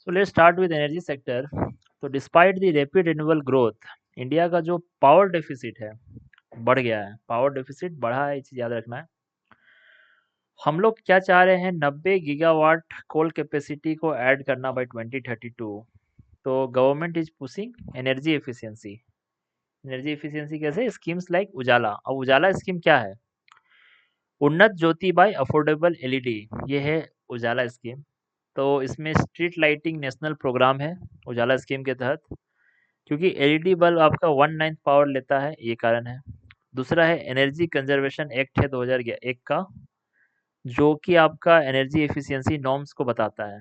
So let's start with energy sector. तो despite the rapid renewable growth, India का जो power deficit है बढ़ गया है। पावर डेफिसिट बढ़ा है, ये चीज़ याद रखना है। हम लोग क्या चाह रहे हैं, 90 गीगावाट कोल कैपेसिटी को ऐड करना बाय 2032। तो government is pushing energy efficiency. Energy efficiency कैसे? स्कीम्स लाइक उजाला। अब उजाला स्कीम क्या है? उन्नत ज्योति बाय अफोर्डेबल एलईडी, ये है उजाला स्कीम। तो इसमें स्ट्रीट लाइटिंग नेशनल प्रोग्राम है उजाला स्कीम के तहत, क्योंकि एलईडी बल्ब आपका 1/9 पावर लेता है, ये कारण है। दूसरा है एनर्जी कंजर्वेशन एक्ट है 2001 का, जो कि आपका एनर्जी एफिशिएंसी नॉर्म्स को बताता है।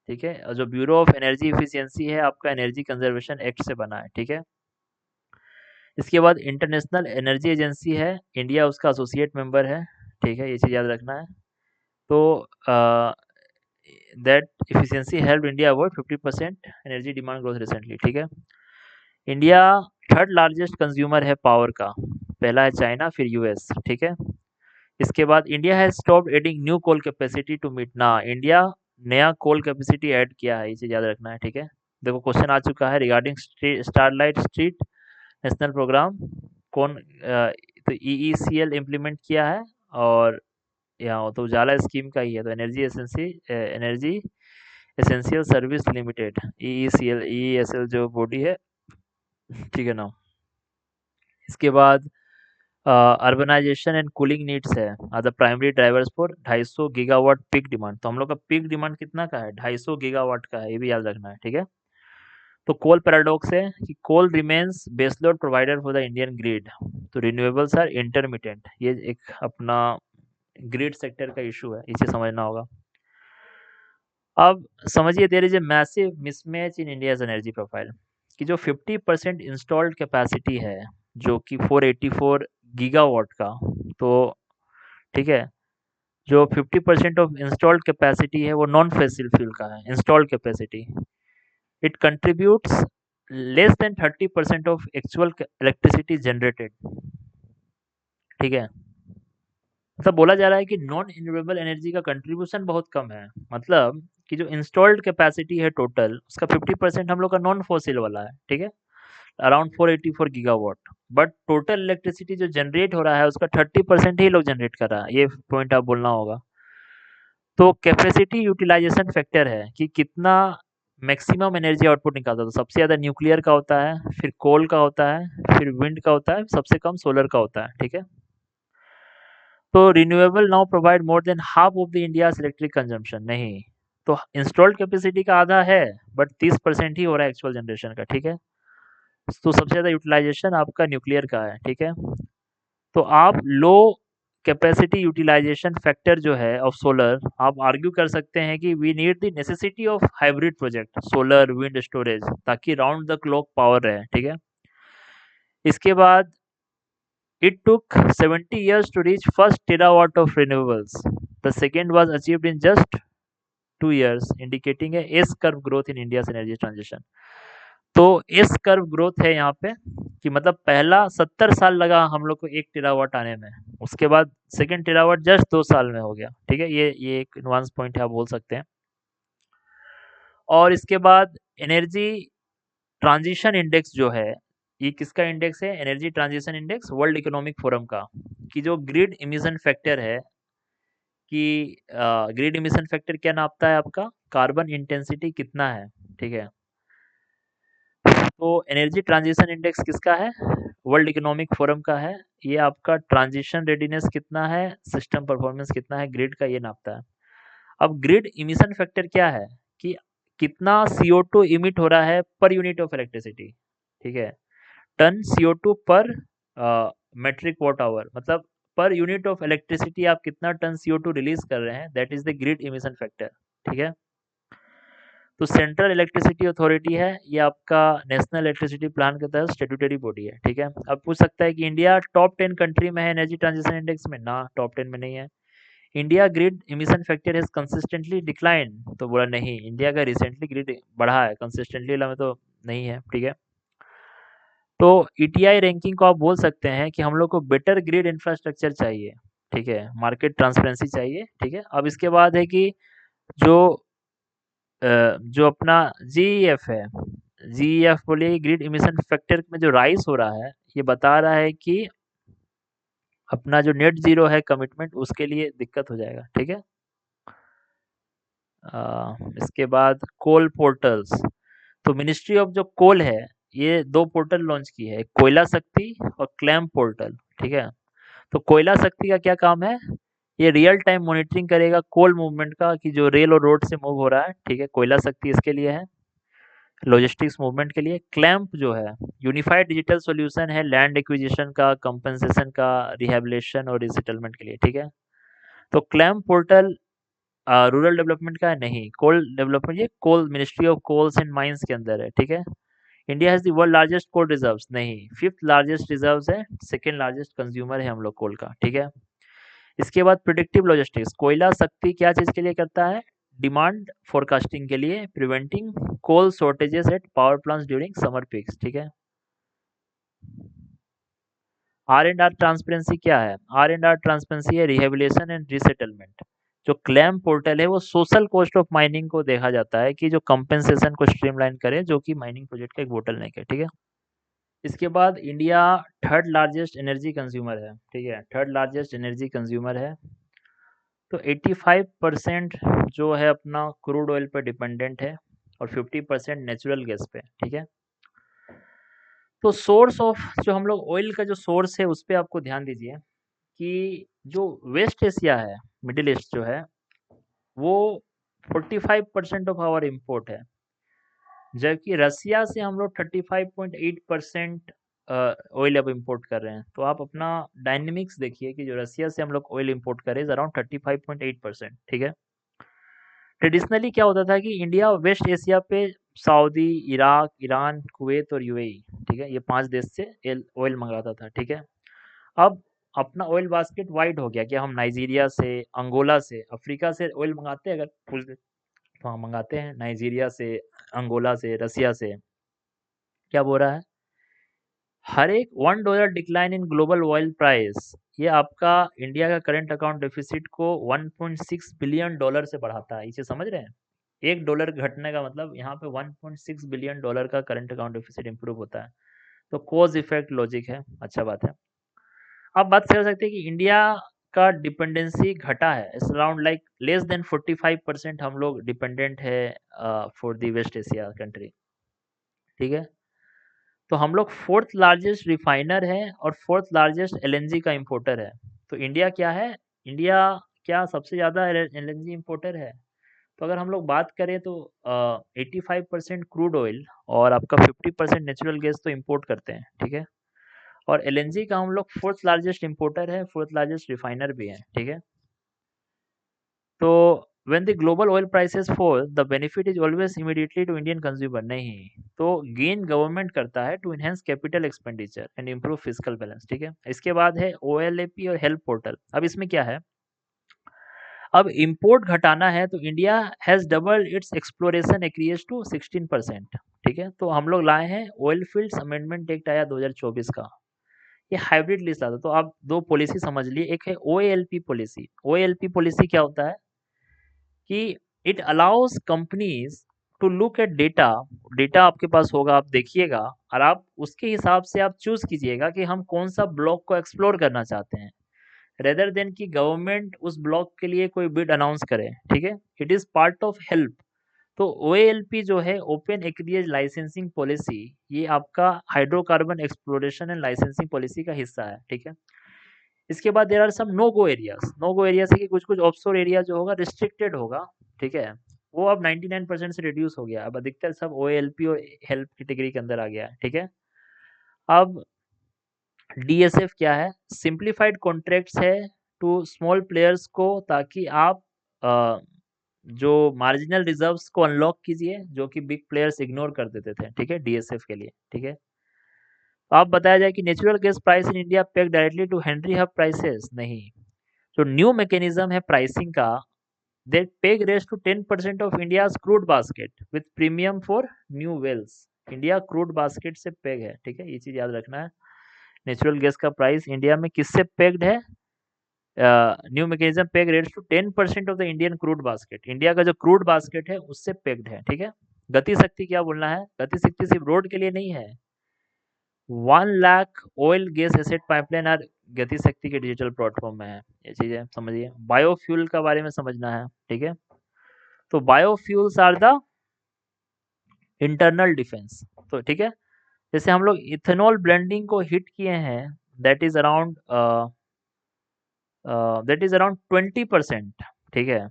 ठीक है, और जो ब्यूरो ऑफ एनर्जी एफिशिएंसी है आपका एनर्जी कंजर्वेशन एक्ट से बना है। ठीक है, इसके बाद इंटरनेशनल एनर्जी एजेंसी है, इंडिया उसका एसोसिएट मेंबर है। ठीक है, ये चीज़ याद रखना है। तो that efficiency help India avoid 50% energy demand growth recently. ठीक है, इंडिया थर्ड लार्जेस्ट कंज्यूमर है पावर का, पहला है चाइना, फिर यूएस। ठीक है, इसके बाद India has stopped adding new coal capacity to meet ना, इंडिया नया कोल कैपेसिटी ऐड किया है, इसे याद रखना है। ठीक है, देखो क्वेश्चन आ चुका है regarding starlight street national programme कौन तो ईईसीएल इम्प्लीमेंट किया है, और यहाँ तो उजाला स्कीम का ही है। तो energy essential service limited, EECL EESL जो बॉडी है। ठीक है ना, इसके बाद अर्बनाइजेशन एंड कूलिंग नीड्स है are the primary drivers for 250 gigawatt peak demand. तो हम लोग का पीक डिमांड कितना का है? 250 गीगावाट का है, ये भी याद रखना है। ठीक है, तो कोल पैराडॉक्स है कि coal remains baseload provider for the Indian grid, तो रिन्यूएबल्स आर इंटरमिटेंट, ये एक अपना ग्रिड सेक्टर का इशू है, इसे समझना होगा। अब समझिए, there is a massive mismatch in India's energy profile, कि जो 50% इंस्टॉल्ड कैपेसिटी है जो कि 484 गीगावाट का, तो ठीक है, जो 50% ऑफ इंस्टॉल्ड कैपेसिटी है वो नॉन फॉसिल फ्यूल का है। Installed capacity it contributes less than 30% of actual electricity generated. ठीक है, मतलब बोला जा रहा है कि नॉन रिन्यूएबल एनर्जी का कंट्रीब्यूशन बहुत कम है। मतलब कि जो इंस्टॉल्ड कैपेसिटी है टोटल, उसका 50% हम लोग का नॉन फॉसिल वाला है। ठीक है, around 484 gigawatt, but total electricity जो जनरेट हो रहा है उसका 30% ही लोग जनरेट कर रहा है, ये पॉइंट आप बोलना होगा। तो कैपेसिटी यूटिलाइजेशन फैक्टर है कि कितना मैक्सिमम एनर्जी आउटपुट निकालता है। तो सबसे ज़्यादा न्यूक्लियर का होता है, फिर कोल का होता है, फिर विंड का होता है, सबसे कम सोलर का होता है। ठीक है, तो renewable now provide more than half of the India's electric consumption. नहीं, तो इंस्टॉल्ड कैपेसिटी का आधा है, बट 30% ही हो रहा है एक्चुअल जनरेशन का। ठीक है, तो सबसे ज़्यादा यूटिलाइजेशन आपका न्यूक्लियर का है। ठीक है, तो आप लो कैपेसिटी यूटिलाइजेशन फैक्टर जो है ऑफ सोलर, आप आर्ग्यू कर सकते हैं कि we need the necessity of hybrid project solar wind storage, ताकि राउंड द क्लॉक पावर रहे। ठीक है, इसके बाद it took 70 years to reach first terawatt of renewables. The second was achieved in just 2 years, indicating a S curve growth in India's energy transition. तो S curve growth है यहाँ पे, कि मतलब पहला 70 साल लगा हम लोग को 1 टेरावाट आने में, उसके बाद सेकेंड टेरावाट जस्ट 2 साल में हो गया। ठीक है, ये एक एडवांस पॉइंट है, आप बोल सकते हैं। और इसके बाद एनर्जी ट्रांजिशन इंडेक्स जो है, ये किसका इंडेक्स है? Energy transition index world economic forum का, कि जो ग्रिड इमिशन फैक्टर है, कि ग्रिड इमिशन फैक्टर क्या नापता है? आपका कार्बन इंटेंसिटी कितना है। ठीक है, तो एनर्जी ट्रांजिशन इंडेक्स किसका है? वर्ल्ड इकोनॉमिक फोरम का है। ये आपका ट्रांजिशन रेडीनेस कितना है, सिस्टम परफॉर्मेंस कितना है, ग्रिड का ये नापता है। अब ग्रिड इमिशन फैक्टर क्या है? कि कितना CO2 इमिट हो रहा है पर यूनिट ऑफ इलेक्ट्रिसिटी। ठीक है, टन CO2 पर मेट्रिक वॉट आवर, मतलब पर यूनिट ऑफ इलेक्ट्रिसिटी आप कितना टन CO2 रिलीज कर रहे हैं, that is the grid emission factor. ठीक है, तो सेंट्रल इलेक्ट्रिसिटी अथॉरिटी है, ये आपका नेशनल इलेक्ट्रिसिटी प्लान के तहत स्टेट्यूटरी बॉडी है। ठीक है, अब पूछ सकता है कि इंडिया टॉप 10 कंट्री में है एनर्जी ट्रांजिशन इंडेक्स में? ना, टॉप 10 में नहीं है। India grid emission factor has consistently decline, तो बोला नहीं, इंडिया का रिसेंटली ग्रिड बढ़ा है, कंसिस्टेंटली में तो नहीं है। ठीक है, तो ईटीआई रैंकिंग को आप बोल सकते हैं कि हम लोग को बेटर ग्रिड इंफ्रास्ट्रक्चर चाहिए। ठीक है, मार्केट ट्रांसपेरेंसी चाहिए। ठीक है, अब इसके बाद है कि जो जो अपना जीईएफ है, जीईएफ बोलिए ग्रिड इमिशन फैक्टर में जो राइज हो रहा है, ये बता रहा है कि अपना जो नेट ज़ीरो है कमिटमेंट उसके लिए दिक्कत हो जाएगा, ठीक है? इसके बाद कोल पोर्टल्स, तो मिनिस्ट्री ऑफ जो कोल है, ये 2 पोर्टल लॉन्च की है, एक कोयला शक्ति और क्लैम पोर्टल, ठीक है? तो कोयला शक्ति का क्या काम है? ये रियल टाइम मॉनिटरिंग करेगा कोल मूवमेंट का कि जो रेल और रोड से मूव हो रहा है, ठीक है? कोयला शक्ति इसके लिए है, लॉजिस्टिक्स मूवमेंट के लिए। क्लैम्प जो है, यूनिफाइड डिजिटल सॉल्यूशन है लैंड एक्विजिशन का, कंपनसेशन का, रिहैबिलिटेशन और रिसेटलमेंट के लिए, ठीक है? तो क्लैम्प पोर्टल रूरल डेवलपमेंट का है नहीं, कोल डेवलपमेंट, ये coal ministry of coals and mines के अंदर है, ठीक है? India has the world largest coal reserves नहीं, 5th लार्जेस्ट रिजर्व्स है, 2nd लार्जेस्ट कंज्यूमर है हम लोग कोल का, ठीक है? इसके बाद प्रिडिक्टिव लॉजिस्टिक्स, कोयला शक्ति क्या चीज़ के लिए करता है? डिमांड फोरकास्टिंग के लिए, preventing coal shortages at power plants during summer peaks, ठीक है? आर एंड आर ट्रांसपेरेंसी क्या है? आर एंड आर ट्रांसपेरेंसी है रिहेबिलिटेशन एंड रिसेटलमेंट। जो क्लेम पोर्टल है वो सोशल कॉस्ट ऑफ माइनिंग को देखा जाता है कि जो कंपेंसेशन को स्ट्रीमलाइन करे, जो कि माइनिंग प्रोजेक्ट का एक बोटलनेक है, ठीक है? इसके बाद India third largest energy consumer है, ठीक है? थर्ड लार्जेस्ट एनर्जी कंज्यूमर है। तो 85% जो है अपना क्रूड ऑयल पर डिपेंडेंट है और 50% नेचुरल गैस पे, ठीक है? तो सोर्स ऑफ जो हम लोग ऑयल का जो सोर्स है उस पे आपको ध्यान दीजिए कि जो वेस्ट एशिया है, मिडिल ईस्ट जो है, वो 45% ऑफ आवर इम्पोर्ट है, जबकि रसिया से हम लोग 35.8% ऑयल अब इम्पोर्ट कर रहे हैं। तो आप अपना डायनेमिक्स देखिए कि जो रसिया से हम लोग ऑयल इम्पोर्ट कर रहे हैं अराउंड 35.8%, ठीक है? ट्रेडिशनली क्या होता था कि इंडिया वेस्ट एशिया पे सऊदी, इराक, ईरान, कुवैत और यूएई, ठीक है, ये 5 देश से ऑयल मंगाता था, ठीक है? अब अपना ऑयल बास्केट वाइड हो गया कि हम नाइजीरिया से, अंगोला से, अफ्रीका से ऑयल मंगाते हैं अगर पूछ ले तो हम मंगाते हैं नाइजीरिया से, अंगोला से, रसिया से। क्या बोल रहा है? हर एक $1 decline in global oil price, ये आपका इंडिया का करंट अकाउंट डेफिसिट को $1.6 बिलियन से बढ़ाता है। इसे समझ रहे हैं? $1 घटने का मतलब यहाँ पे $1.6 बिलियन का करंट अकाउंट डेफिसिट इंप्रूव होता है। तो कॉज इफेक्ट लॉजिक है, अच्छा बात है। आप बात कर सकते हैं कि इंडिया का डिपेंडेंसी घटा है, it's around like less than 45% हम लोग डिपेंडेंट है for the West Asia country, ठीक है? तो हम लोग 4th लार्जेस्ट रिफाइनर है और 4th लार्जेस्ट एलएनजी का इंपोर्टर है। तो इंडिया क्या है? इंडिया क्या सबसे ज़्यादा एलएनजी इंपोर्टर है? तो अगर हम लोग बात करें तो 85% क्रूड ऑयल और आपका 50% नेचुरल गैस तो इंपोर्ट करते हैं, ठीक है? और एलएनजी का हम लोग 4th लार्जेस्ट इंपोर्टर है, 4th लार्जेस्ट रिफाइनर भी है, ठीक है? तो when the global oil prices fall, the benefit is always immediately to Indian consumer नहीं, तो गेन गवर्नमेंट करता है to enhance capital expenditure and improve fiscal balance, ठीक है? इसके बाद है OLAP और हेल्प पोर्टल। अब इसमें क्या है? अब इंपोर्ट घटाना है तो India has double its exploration acreage to 16%, ठीक है? तो हम लोग लाए हैं ऑयल फील्ड्स अमेंडमेंट एक्ट आया 2024 का, ये हाइब्रिड लिस्ट आता है। तो आप दो पॉलिसी समझ लिए, एक है OALP पॉलिसी। OALP पॉलिसी क्या होता है कि it allows companies to look at data, data आपके पास होगा, आप देखिएगा और आप उसके हिसाब से आप चूज कीजिएगा कि हम कौन सा ब्लॉक को एक्सप्लोर करना चाहते हैं, रेदर देन कि गवर्नमेंट उस ब्लॉक के लिए कोई बिड अनाउंस करे, ठीक है? It is part of help. तो OALP जो है ओपन एक्रिएज लाइसेंसिंग पॉलिसी, ये आपका hydrocarbon exploration and licensing policy का हिस्सा है, ठीक है? इसके बाद there are some no go areas. No go area से कि कुछ कुछ ऑफशोर एरिया जो होगा रिस्ट्रिक्टेड होगा, ठीक है? वो अब 99% से रिड्यूस हो गया, अब अधिकतर सब OALP और हेल्प कैटेगरी के अंदर आ गया है, ठीक है? अब DSF क्या है? सिंप्लीफाइड कॉन्ट्रैक्ट्स है टू स्मॉल प्लेयर्स को, ताकि आप अ, जो मार्जिनल रिजर्व्स को अनलॉक कीजिए जो कि बिग प्लेयर्स इग्नोर कर देते थे, ठीक है? DSF के लिए, ठीक है? अब बताया जाए कि natural gas price in India peg directly to Henry Hub prices नहीं, जो न्यू मैकेनिज्म है प्राइसिंग का, that peg raise to 10% of India's crude basket with premium for new wells। India crude basket से पेग है, ठीक है? ये चीज याद रखना है। नेचुरल गैस का प्राइस इंडिया में किससे पेग्ड है? New mechanism peg rates to 10% of the Indian crude basket. India का जो क्रूड बास्केट है उससे पेग्ड है, ठीक है। गति शक्ति क्या बोलना है, गति शक्ति सिर्फ रोड के लिए नहीं है। 1 lakh oil gas asset pipeline और गति शक्ति के डिजिटल प्लेटफॉर्म में है। ये चीजें समझिए। बायोफ्यूल का बारे में समझना है, ठीक है। तो biofuels are the internal defence. तो ठीक है, जैसे हम लोग इथेनॉल ब्लेंडिंग को हिट किए हैं, दैट इज अराउंड 20%, ठीक है।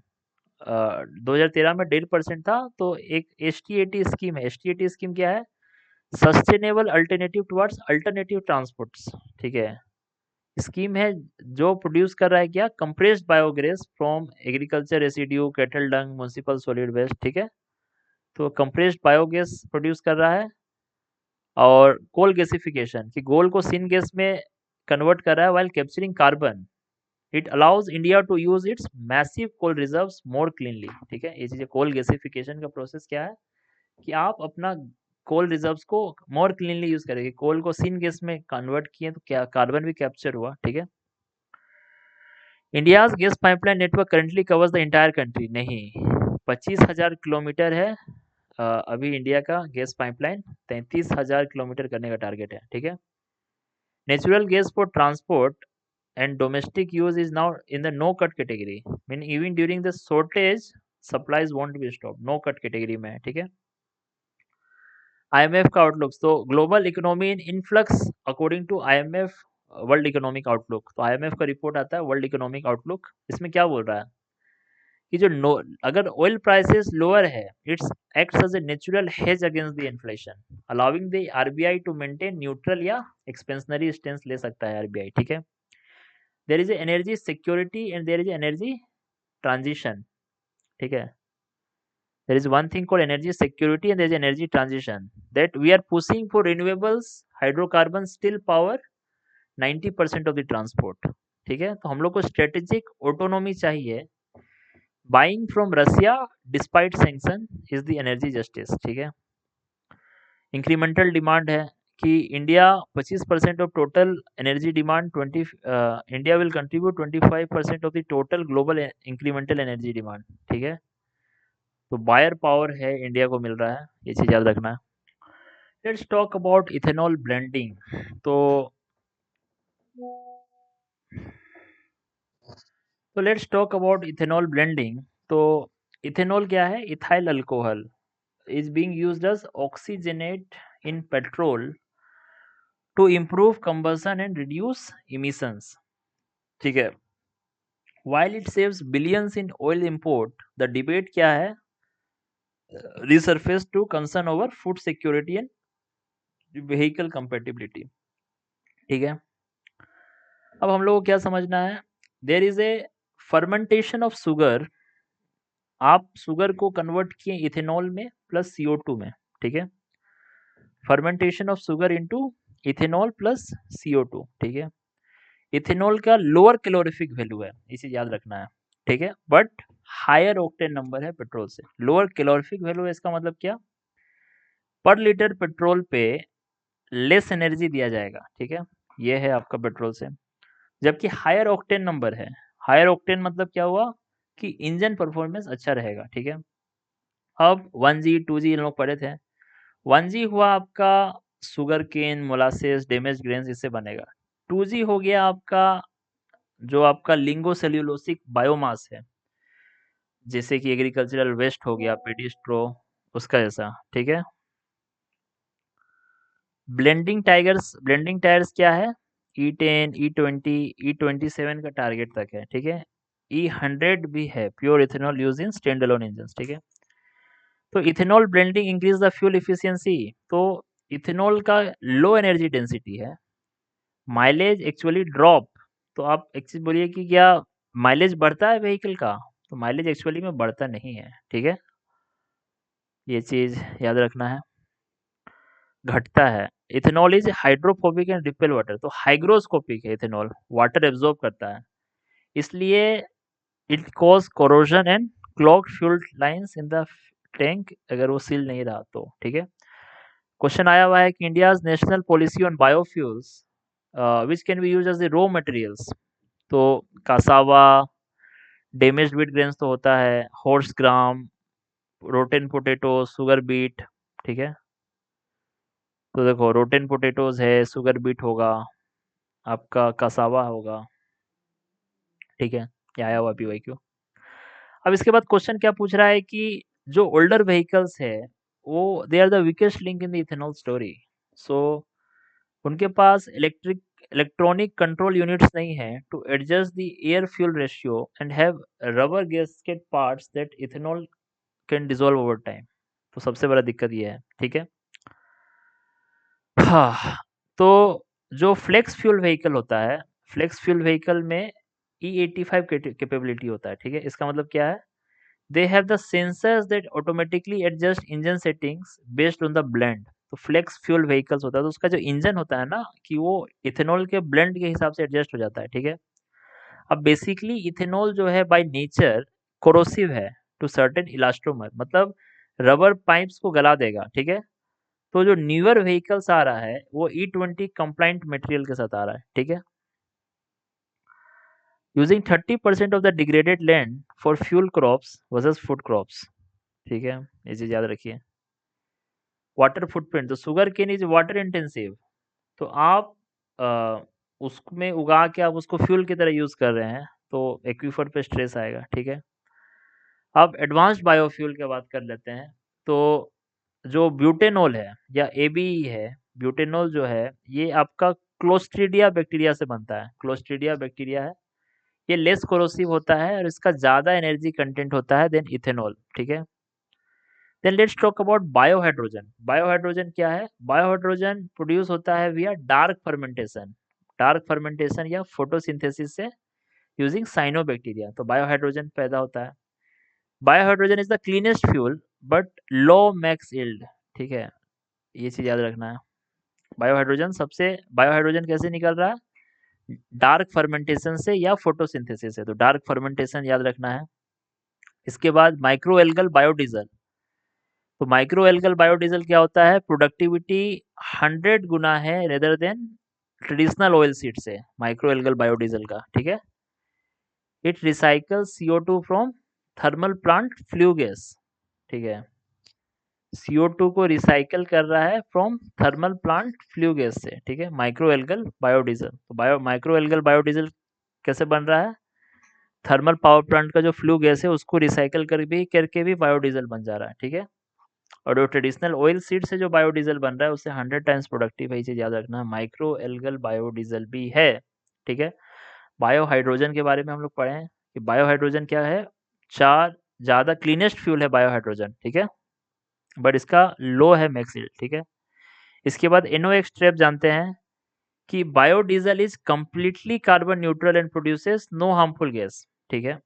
2013 में 1.5% था। तो एक STAT स्कीम है। STAT स्कीम क्या है, sustainable alternative towards alternative transports, ठीक है। स्कीम है जो प्रोड्यूस कर रहा है क्या, compressed biogas from agriculture residue, cattle dung, municipal solid waste, ठीक है। तो कंप्रेस्ड बायोगैस प्रोड्यूस कर रहा है। और कोल गैसिफिकेशन कि कोल को सिन गैस में कन्वर्ट कर रहा है while capturing carbon. It allows India to use its massive coal reserves more cleanly, ठीक है। ये चीजें कोल गैसिफिकेशन का प्रोसेस क्या है कि आप अपना कोल रिजर्व्स को मोर क्लीनली यूज करेंगे। कोल को सिन गैस में कन्वर्ट किए तो क्या कार्बन भी कैप्चर हुआ, ठीक है। India's gas pipeline network currently covers the entire country, नहीं। 25,000 किलोमीटर है अभी इंडिया का गैस पाइपलाइन। 33,000 किलोमीटर करने का टारगेट है, ठीक है। Natural gas for transport and domestic use is now in the no cut category, mean even during the shortage supplies won't be stopped, no cut category में है, ठीक है। IMF का आउटलुक, तो global economy in influx according to IMF world economic outlook. तो IMF का report आता है वर्ल्ड इकोनॉमिक आउटलुक। इसमें क्या बोल रहा है कि जो नो अगर ऑयल प्राइसेस लोअर है, it's acts as a natural hedge against the inflation, allowing the RBI to maintain neutral या एक्सपेंशनरी स्टेंस ले सकता है RBI, ठीक है। There is energy security and there is energy transition, ठीक है। there is one thing called energy security and there is energy transition that we are pushing for renewables, hydrocarbons still power 90% of the transport, ठीक है। तो हम लोग को strategic autonomy चाहिए। Buying from Russia despite sanction is the energy justice, ठीक है। Incremental demand है कि India 25% of total energy demand, India will contribute 25% of the total global incremental energy demand, ठीक है। तो बायर पावर है इंडिया को मिल रहा है, ये चीज याद रखना है। Let's talk about ethanol blending. तो let's talk about ethanol blending. तो इथेनॉल क्या है, ethyl alcohol is being used as oxygenate in petrol to improve combustion and reduce emissions, ठीक है। while it saves billions in oil import, the debate क्या है, resurface to concern over food security and vehicle compatibility, ठीक है। अब हम लोग को क्या समझना है, there is a fermentation of sugar. आप शुगर को कन्वर्ट किए इथेनॉल में प्लस CO2 में, ठीक है। Fermentation of sugar into ethanol plus CO2, ठीक है। इथेनॉल का लोअर कैलोरीफिक वैल्यू है, इसे याद रखना है, ठीक है। बट हायर ऑक्टेन नंबर है पेट्रोल से। लोअर कैलोरीफिक वैल्यू है, इसका मतलब क्या, पर लीटर पेट्रोल पे लेस एनर्जी दिया जाएगा, ठीक है। ये है आपका पेट्रोल से। जबकि हायर ऑक्टेन नंबर है, हायर ऑक्टेन मतलब क्या हुआ कि इंजन परफॉर्मेंस अच्छा रहेगा, ठीक है। अब 1G 2G इन लोग पढ़े थे। 1G हुआ आपका sugar cane, molasses, damage grains, इससे बनेगा। 2G हो गया आपका जो आपका लिंगो सेल्यूलोसिक बायोमास है, जैसे कि एग्रीकल्चरल वेस्ट हो गया, पेडी स्ट्रो, उसका जैसा, ठीक है। ब्लेंडिंग टायर्स क्या है, E10, E20, E27 का टारगेट तक है, ठीक है। E100 भी है, pure ethanol use in stand alone engine, ठीक है। तो ethanol blending increase the fuel efficiency. तो इथेनॉल का लो एनर्जी डेंसिटी है, माइलेज एक्चुअली ड्रॉप। तो आप एक चीज बोलिए कि क्या माइलेज बढ़ता है व्हीकल का, तो माइलेज एक्चुअली में बढ़ता नहीं है, ठीक है। ये चीज याद रखना है, घटता है। Ethanol is hydrophobic and repel water, तो हाइग्रोस्कोपिक है इथेनॉल, वाटर एब्जॉर्ब करता है, इसलिए it cause corrosion and clogged fuel lines in the tank अगर वो सील नहीं रहा तो, ठीक है। क्वेश्चन आया हुआ है कि India's national policy on biofuels which can be use as the raw materials. तो कासावा, डैमेज्ड व्हीट ग्रेन्स तो होता है, horse gram, rotten potato, sugar beet, ठीक है? तो देखो रोटेन पोटैटोज़ है, शुगर बीट होगा, आपका कासावा होगा, ठीक है? ये आया हुआ पीवाईक्यू। अब इसके बाद क्वेश्चन क्या पूछ रहा है कि जो ओल्डर व्हीकल्स है, वो they are the weakest link in the ethanol story. So उनके पास इलेक्ट्रॉनिक कंट्रोल यूनिट्स नहीं है to adjust the air fuel ratio and have rubber gasket parts that ethanol can dissolve over time. तो सबसे बड़ा दिक्कत ये है, ठीक है? हाँ, तो जो फ्लेक्स फ्यूल व्हीकल होता है, फ्लेक्स फ्यूल व्हीकल में E85 कैपेबिलिटी होता है, ठीक है? इसका मतलब क्या है? They have the sensors that automatically adjust engine settings based on the blend. तो फ्लेक्स फ्यूल व्हीकल्स होता है तो उसका जो इंजन होता है ना कि वो इथेनॉल के ब्लेंड के हिसाब से एडजस्ट हो जाता है, ठीक है? अब बेसिकली इथेनॉल जो है बाय नेचर कोरोसिव है टू सर्टेन इलास्टोमर, मतलब रबर पाइप्स को गला देगा, ठीक है? तो जो न्यूअर व्हीकल्स आ रहा है वो E20 कंप्लाइंट मटेरियल के साथ आ रहा है, ठीक है? Using 30% of the degraded land for fuel crops versus food crops, ठीक है? ये चीज याद रखिए। वाटर फुटप्रिंट, तो sugar cane is water intensive, तो आप उसमें उगा के आप उसको फ्यूल की तरह यूज कर रहे हैं तो एक्वीफर पे स्ट्रेस आएगा, ठीक है? अब एडवांस्ड बायोफ्यूल की बात कर लेते हैं। तो जो ब्यूटेनॉल है या एबीई है, ब्यूटेनॉल जो है ये आपका क्लोस्ट्रीडिया बैक्टीरिया से बनता है। क्लोस्ट्रीडिया बैक्टीरिया है, ये लेस कोरोसिव होता है और इसका ज़्यादा एनर्जी कंटेंट होता है देन इथेनॉल, ठीक है? Then let's talk about biohydrogen. Biohydrogen क्या है? बायोहाइड्रोजन प्रोड्यूस होता है via dark fermentation, dark fermentation या फोटोसिंथेसिस से यूजिंग साइनोबैक्टीरिया। तो बायोहाइड्रोजन पैदा होता है। Biohydrogen is the cleanest fuel but low max yield, ठीक है? ये चीज याद रखना है। बायोहाइड्रोजन कैसे निकल रहा है? डार्क फर्मेंटेशन से या फोटोसिंथेसिस से, तो डार्क फर्मेंटेशन याद रखना है। इसके बाद माइक्रो एल्गल बायोडीजल। तो माइक्रो एल्गल बायोडीजल क्या होता है? प्रोडक्टिविटी 100 गुना है rather than traditional oil seed से, माइक्रो एल्गल बायोडीजल का, ठीक है? It recycle CO2 from thermal plant flue gas, ठीक है? CO2 को रिसाइकल कर रहा है from thermal plant flue gas से, ठीक है? Micro algal biodiesel. तो माइक्रो एल्गल बायोडीजल कैसे बन रहा है? थर्मल पावर प्लांट का जो फ्लू गैस है उसको रिसाइकल करके भी बायोडीजल बन जा रहा है, ठीक है? और जो ट्रेडिशनल ऑयल सीड से जो बायोडीजल बन रहा है उससे 100 टाइम्स प्रोडक्टिव है, ये चीज याद रखना है। माइक्रो एल्गल बायोडीजल भी है, ठीक है? बायोहाइड्रोजन के बारे में हम लोग पढ़े हैं कि बायोहाइड्रोजन क्या है? चार ज्यादा क्लीनेस्ट फ्यूल है बायोहाइड्रोजन, ठीक है? बट इसका लो है मैक्स यील्ड, ठीक है? इसके बाद NOx ट्रैप जानते हैं कि biodiesel is completely carbon neutral and produces no harmful gas, ठीक है?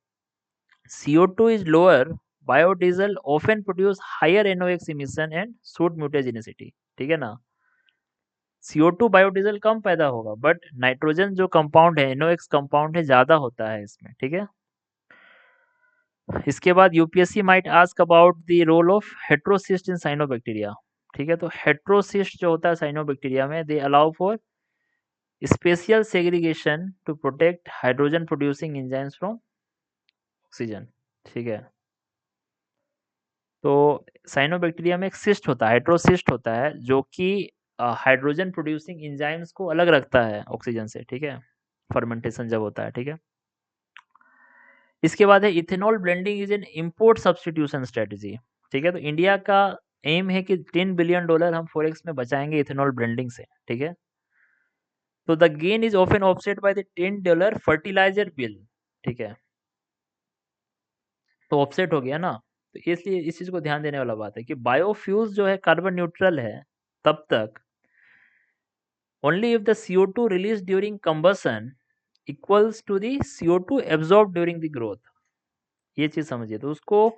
CO2 is lower, biodiesel often produce higher NOx emission and soot mutagenicity, ठीक है ना? CO2 बायोडीजल कम पैदा होगा बट नाइट्रोजन जो कंपाउंड है, NOx कंपाउंड है, ज्यादा होता है इसमें, ठीक है? इसके बाद UPSC might ask about the role of heterocyst in cyanobacteria, ठीक है? तो हेट्रोसिस्ट जो होता है साइनोबैक्टीरिया में, they allow for special segregation to protect hydrogen producing enzymes from oxygen, ठीक है? तो साइनोबैक्टीरिया में एक सिस्ट होता है, हाइड्रोसिस्ट होता है, जो कि हाइड्रोजन प्रोड्यूसिंग एंजाइम्स को अलग रखता है ऑक्सीजन से, ठीक है? फर्मेंटेशन जब होता है, ठीक है? इसके बाद है ethanol blending is an import substitution strategy, ठीक है? तो इंडिया का एम है कि $10 बिलियन हम फॉरेक्स में बचाएंगे इथेनॉल ब्लेंडिंग से, ठीक है? तो the gain is often offset by the $10 fertiliser bill, ठीक है? तो ऑफसेट हो गया ना, तो इसलिए इस चीज को ध्यान देने वाला बात है कि बायोफ्यूल्स जो है कार्बन न्यूट्रल है तब तक only if the CO2 released during combustion equals to the CO2 absorbed during the growth। ये चीज समझिए। तो उसको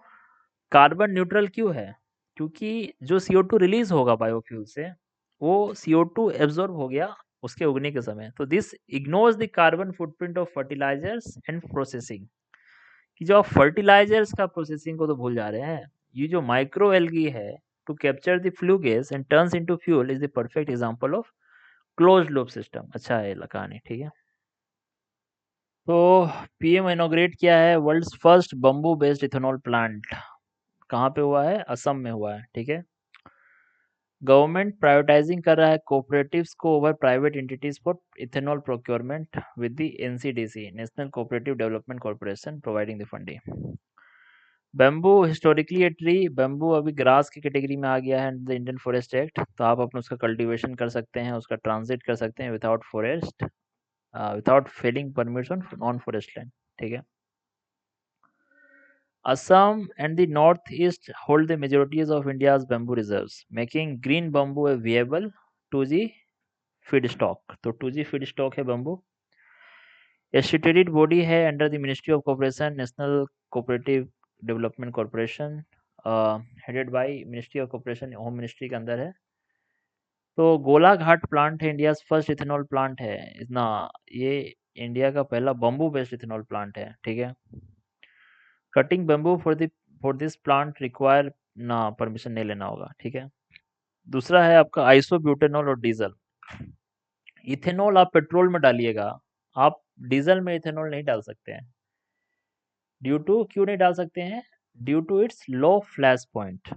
कार्बन न्यूट्रल क्यों है? क्योंकि जो CO2 रिलीज होगा बायोफ्यूल से वो CO2 एब्जॉर्ब हो गया उसके उगने के समय। तो this ignores the carbon footprint of fertilisers and processing, कि जो आप फर्टिलाइजर्स का प्रोसेसिंग को तो भूल जा रहे हैं। ये जो माइक्रो एल्गी है to capture the flue gas and turns into fuel is the perfect example of closed loop system. अच्छा है कहानी, ठीक है? तो पीएम इनॉग्रेट किया है world's first bamboo based ethanol plant. कहाँ पे हुआ है? असम में हुआ है, ठीक है। गवर्नमेंट प्रायोरिटाइजिंग कर रहा है कोऑपरेटिव्स को over private entities for ethanol procurement with the NCDC national cooperative development corporation providing the funding. Bamboo historically a tree, bamboo अभी ग्रास की कैटेगरी में आ गया है द इंडियन फॉरेस्ट एक्ट, तो आप अपने उसका कल्टीवेशन कर सकते हैं, उसका ट्रांजिट कर सकते हैं without forest, without felling permits on non forest land, ठीक है। Assam and the northeast hold the majorities of India's bamboo reserves, making green bamboo a viable 2G feedstock. तो 2G feedstock है bamboo। स्टेटेड बॉडी है under the ministry of corporation, national cooperative development corporation, headed by ministry of corporation, home ministry के अंदर है। तो Golaghat plant है India first ethanol plant है इतना, ये इंडिया का पहला बम्बू बेस्ड इथेनॉल प्लांट है, ठीक है। Cutting bamboo for this plant require ना परमिशन नहीं लेना होगा, ठीक है। दूसरा है आपका आइसोब्यूटेनॉल और डीजल। इथेनॉल आप पेट्रोल में डालिएगा, आप डीजल में इथेनॉल नहीं डाल सकते हैं। ड्यू टू, क्यों नहीं डाल सकते हैं? Due to its low flash point,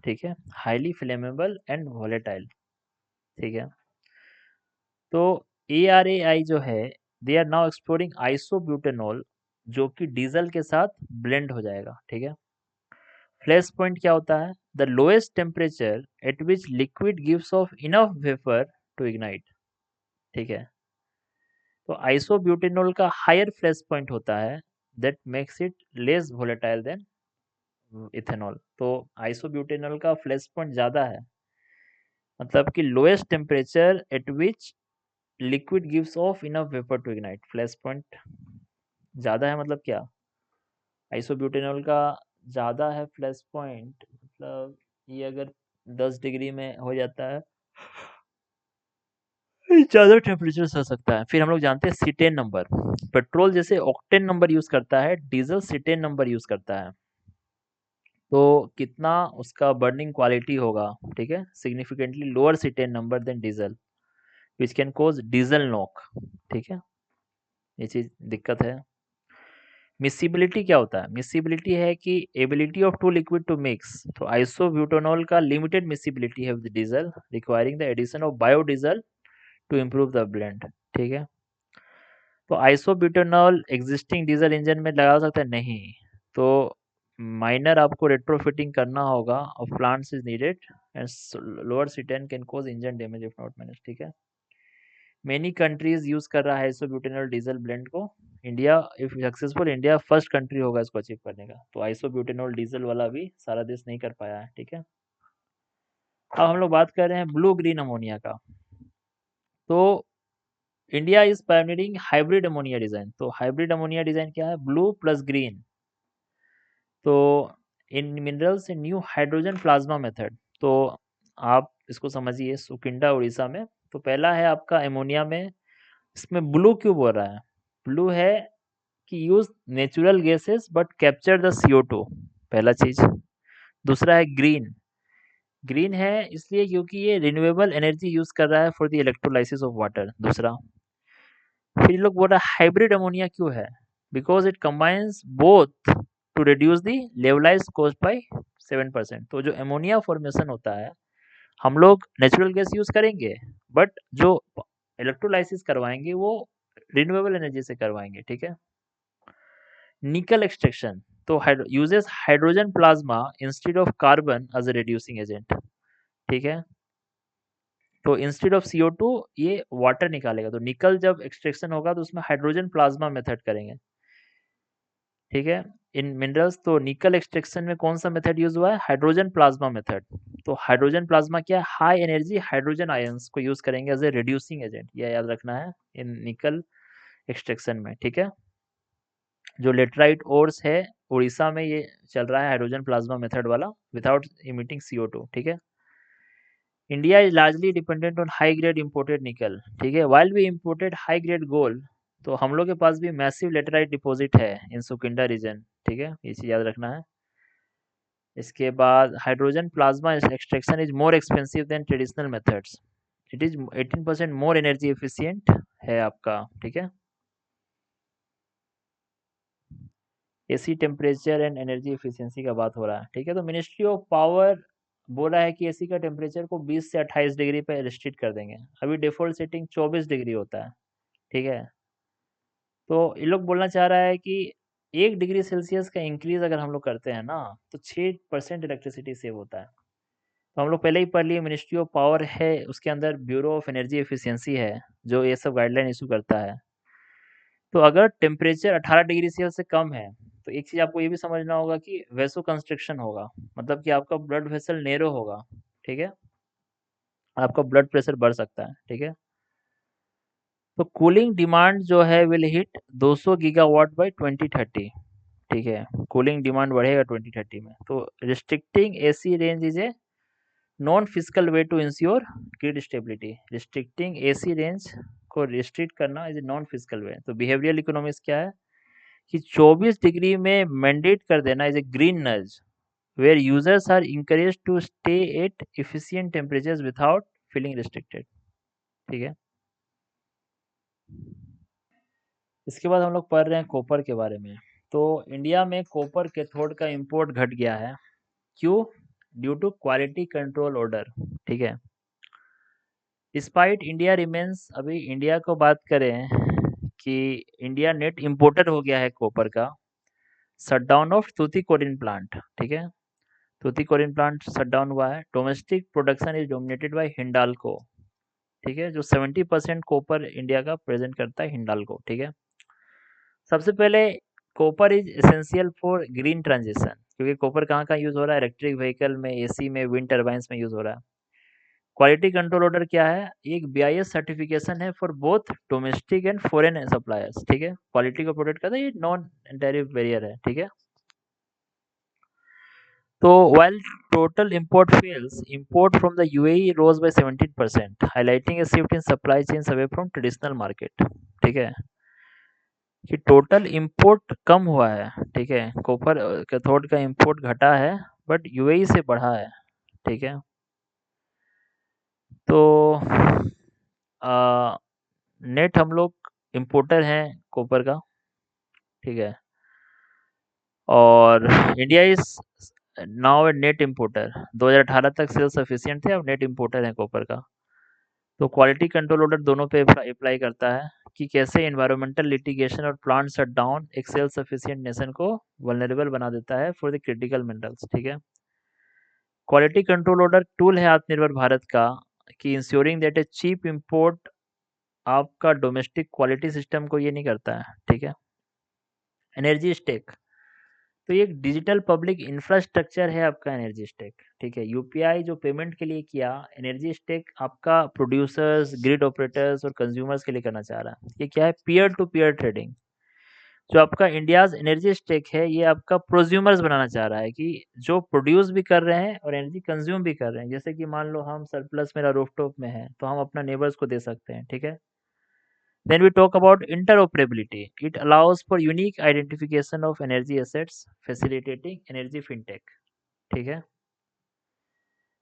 ठीक है, हाईली फ्लेमेबल एंड वोलेटाइल, ठीक है। तो ARAI जो है, they are now exploring isobutanol, जो कि डीजल के साथ ब्लेंड हो जाएगा, ठीक है। फ्लैश पॉइंट क्या होता है? The lowest temperature at which liquid gives off enough vapour to ignite, ठीक है। तो आइसोब्यूटेनॉल का हायर फ्लैश पॉइंट होता है, that makes it less volatile than ethanol. तो आइसोब्यूटेनॉल का फ्लैश पॉइंट ज़्यादा है, मतलब कि lowest temperature at which liquid gives off enough vapour to ignite, flash point ज़्यादा है, मतलब क्या? आइसोब्यूटेनॉल का ज़्यादा है फ्लैश पॉइंट, मतलब ये अगर 10 डिग्री में हो जाता है, ज़्यादा टेम्परेचर सह सकता है। फिर हम लोग जानते हैं सीटेन नंबर, पेट्रोल जैसे ऑक्टेन नंबर यूज़ करता है, डीजल सीटेन नंबर यूज़ करता है। तो कितना उसका बर्निंग क्वालिटी होगा, ठीक है, significantly lower cetane number than diesel, which can cause diesel knock, ठीक है, ये चीज़ दिक्कत है। मिसिबिलिटी क्या होता है? मिसिबिलिटी है कि ability of two liquid to mix, तो आइसोब्यूटेनॉल का लिमिटेड मिसिबिलिटी है with diesel, requiring the addition of biodiesel to improve the blend, ठीक है। तो आइसोब्यूटेनॉल एग्जिस्टिंग डीजल इंजन में लगा सकते हैं? नहीं। तो माइनर आपको रेट्रोफिटिंग करना होगा और plants is needed and lower C10 can cause engine damage if not manage, ठीक है। मेनी कंट्रीज यूज कर रहा है आइसोब्यूटेनॉल डीजल ब्लेंड को। India if successful, India first country होगा इसको अचीव करने का। तो आइसोब्यूटेनॉल डीजल वाला भी सारा देश नहीं कर पाया है, ठीक है। अब हम लोग बात कर रहे हैं ब्लू ग्रीन अमोनिया का। तो India is pioneering hybrid ammonia design. तो हाइब्रिड अमोनिया डिजाइन क्या है? Blue plus green. तो इन minerals new hydrogen plasma method. तो आप इसको समझिए, सुकिंडा उड़ीसा में। तो पहला है आपका एमोनिया में, इसमें ब्लू क्यों बोल रहा है? ब्लू है कि use natural gases but capture the CO2, पहला चीज। दूसरा है ग्रीन, ग्रीन है इसलिए क्योंकि ये रिन्यूएबल एनर्जी यूज कर रहा है for the electrolysis of water, दूसरा। फिर लोग बोल रहा है हाइब्रिड अमोनिया क्यों है? Because it combines both to reduce the levelised cost by 7%। तो जो अमोनिया फॉर्मेशन होता है, हम लोग नेचुरल गैस यूज करेंगे, बट जो इलेक्ट्रोलाइसिस करवाएंगे वो रिन्यूएबल एनर्जी से करवाएंगे, ठीक है। निकल एक्सट्रैक्शन, तो uses hydrogen plasma instead of carbon as a reducing agent, ठीक है। तो इंस्टेड ऑफ CO2 ये वाटर निकालेगा। तो निकल जब एक्सट्रैक्शन होगा तो उसमें हाइड्रोजन प्लाज्मा मेथड करेंगे, ठीक है। इन मिनरल्स, तो निकल एक्सट्रैक्शन में कौन सा मेथड यूज हुआ है? Hydrogen plasma method. तो हाइड्रोजन प्लाज्मा क्या है? हाई एनर्जी हाइड्रोजन आयंस को यूज करेंगे एज ए रिड्यूसिंग एजेंट, यह याद रखना है इन निकल एक्सट्रैक्शन में, ठीक है। जो लेटराइट ओर्स है उड़ीसा में, ये चल रहा है हाइड्रोजन प्लाज्मा मेथड वाला विदाउट इमिटिंग CO2, ठीक है। India is largely dependent on high grade imported nickel, ठीक है, while we imported high grade gold. तो हम लोग के पास भी मैसिव लेटराइट डिपॉजिट है इन सुकिंडा रीजन, ठीक है, ये चीज याद रखना है। इसके बाद hydrogen plasma extraction is more expensive than traditional methods, it is 18% more energy efficient है आपका, ठीक है। AC temperature and energy efficiency का बात हो रहा है, ठीक है। तो मिनिस्ट्री ऑफ पावर बोला है कि एसी का टेम्परेचर को 20 से 28 डिग्री पे रिस्ट्रिक्ट कर देंगे। अभी डिफ़ॉल्ट सेटिंग 24 डिग्री होता है, ठीक है। तो ये लोग बोलना चाह रहा है कि 1 डिग्री सेल्सियस का इंक्रीज़ अगर हम लोग करते हैं ना, तो 6% इलेक्ट्रिसिटी सेव होता है। तो हम लोग पहले ही पढ़ लिए, मिनिस्ट्री ऑफ पावर है, उसके अंदर ब्यूरो ऑफ एनर्जी एफिशिएंसी है, जो ये सब गाइडलाइन इश्यू करता है। तो अगर टेम्परेचर 18 डिग्री सेल्सियस से कम है, तो एक चीज़ आपको ये भी समझना होगा कि वेसो कंस्ट्रिक्शन होगा, मतलब कि आपका ब्लड वेसल नैरो होगा, ठीक है? आपका ब्लड प्रेशर बढ़ सकता है, ठीक है? तो कूलिंग डिमांड जो है विल हिट 200 गीगावाट बाय 2030, ठीक है? कूलिंग डिमांड बढ़ेगा 2030 में। तो restricting AC range is a non physical way to ensure grid stability. Restricting AC range को रिस्ट्रिक्ट करना is a non physical way. तो बिहेवियरल इकोनॉमिक्स क्या है कि 24 डिग्री में मैंडेट कर देना is a green nudge where users are encourage to stay at efficient temperatures without feeling restricted, ठीक है। इसके बाद हम लोग पढ़ रहे हैं कॉपर के बारे में। तो इंडिया में कॉपर कैथोड का इंपोर्ट घट गया है, क्यों? Due to quality control order, ठीक है। डिस्पाइट इंडिया रिमेन्स, अभी इंडिया को बात करें कि इंडिया नेट इंपोर्टर हो गया है कॉपर का। शटडाउन ऑफ तूतीकोरिन प्लांट, ठीक है। तूतीकोरिन प्लांट शटडाउन हुआ है। Domestic production is dominated by Hindalco, ठीक है, जो 70% कॉपर इंडिया का प्रेजेंट करता है, हिंडाल्को, ठीक है। सबसे पहले copper is essential for green transition, क्योंकि कॉपर कहाँ कहाँ यूज हो रहा है? इलेक्ट्रिक व्हीकल में, एसी में, विंड टर्बाइंस में यूज हो रहा है। क्वालिटी कंट्रोल ऑर्डर क्या है? एक बीआईएस सर्टिफिकेशन है for both domestic and foreign suppliers, ठीक है। क्वालिटी को प्रोटेक्ट करता है, ये नॉन टैरिफ बैरियर है, ठीक है। तो while total import fails, import from the UAE rose by 17%, highlighting a shift in supply chains away from traditional market, ठीक है। कि टोटल इंपोर्ट कम हुआ है, ठीक है, कॉपर कैथोड का इंपोर्ट घटा है, बट यूएई से बढ़ा है, ठीक है। तो नेट हम लोग इंपोर्टर हैं कॉपर का, ठीक है। और India is now A net importer. 2018 तक सेल्फ सफिशिएंट थे, अब नेट इंपोर्टर है कॉपर का। तो क्वालिटी कंट्रोल ऑर्डर दोनों पे अप्लाई करता है कि कैसे एनवायरमेंटल लिटिगेशन और प्लांट शटडाउन एक सेल्फ सफिशिएंट नेशन को वल्नरेबल बना देता है फॉर द क्रिटिकल मिनरल्स, ठीक है। क्वालिटी कंट्रोल ऑर्डर टूल है आत्मनिर्भर भारत का कि ensuring that a cheap import आपका डोमेस्टिक क्वालिटी सिस्टम को ये नहीं करता है, ठीक है। एनर्जी स्टेक, तो ये एक डिजिटल पब्लिक इंफ्रास्ट्रक्चर है आपका एनर्जी स्टेक, ठीक है। यूपीआई जो पेमेंट के लिए किया, एनर्जी स्टेक आपका प्रोड्यूसर्स, ग्रिड ऑपरेटर्स और कंज्यूमर्स के लिए करना चाह रहा है। ये क्या है? Peer to peer trading. जो आपका इंडियाज एनर्जी स्टेक है, ये आपका प्रोज्यूमर्स बनाना चाह रहा है कि जो प्रोड्यूस भी कर रहे हैं और एनर्जी कंज्यूम भी कर रहे हैं। जैसे कि मान लो हम सरप्लस मेरा रूफटॉप में है, तो हम अपना नेबर्स को दे सकते हैं, ठीक है। Then we talk about interoperability. It allows for unique identification of energy assets, facilitating energy fintech, ठीक है।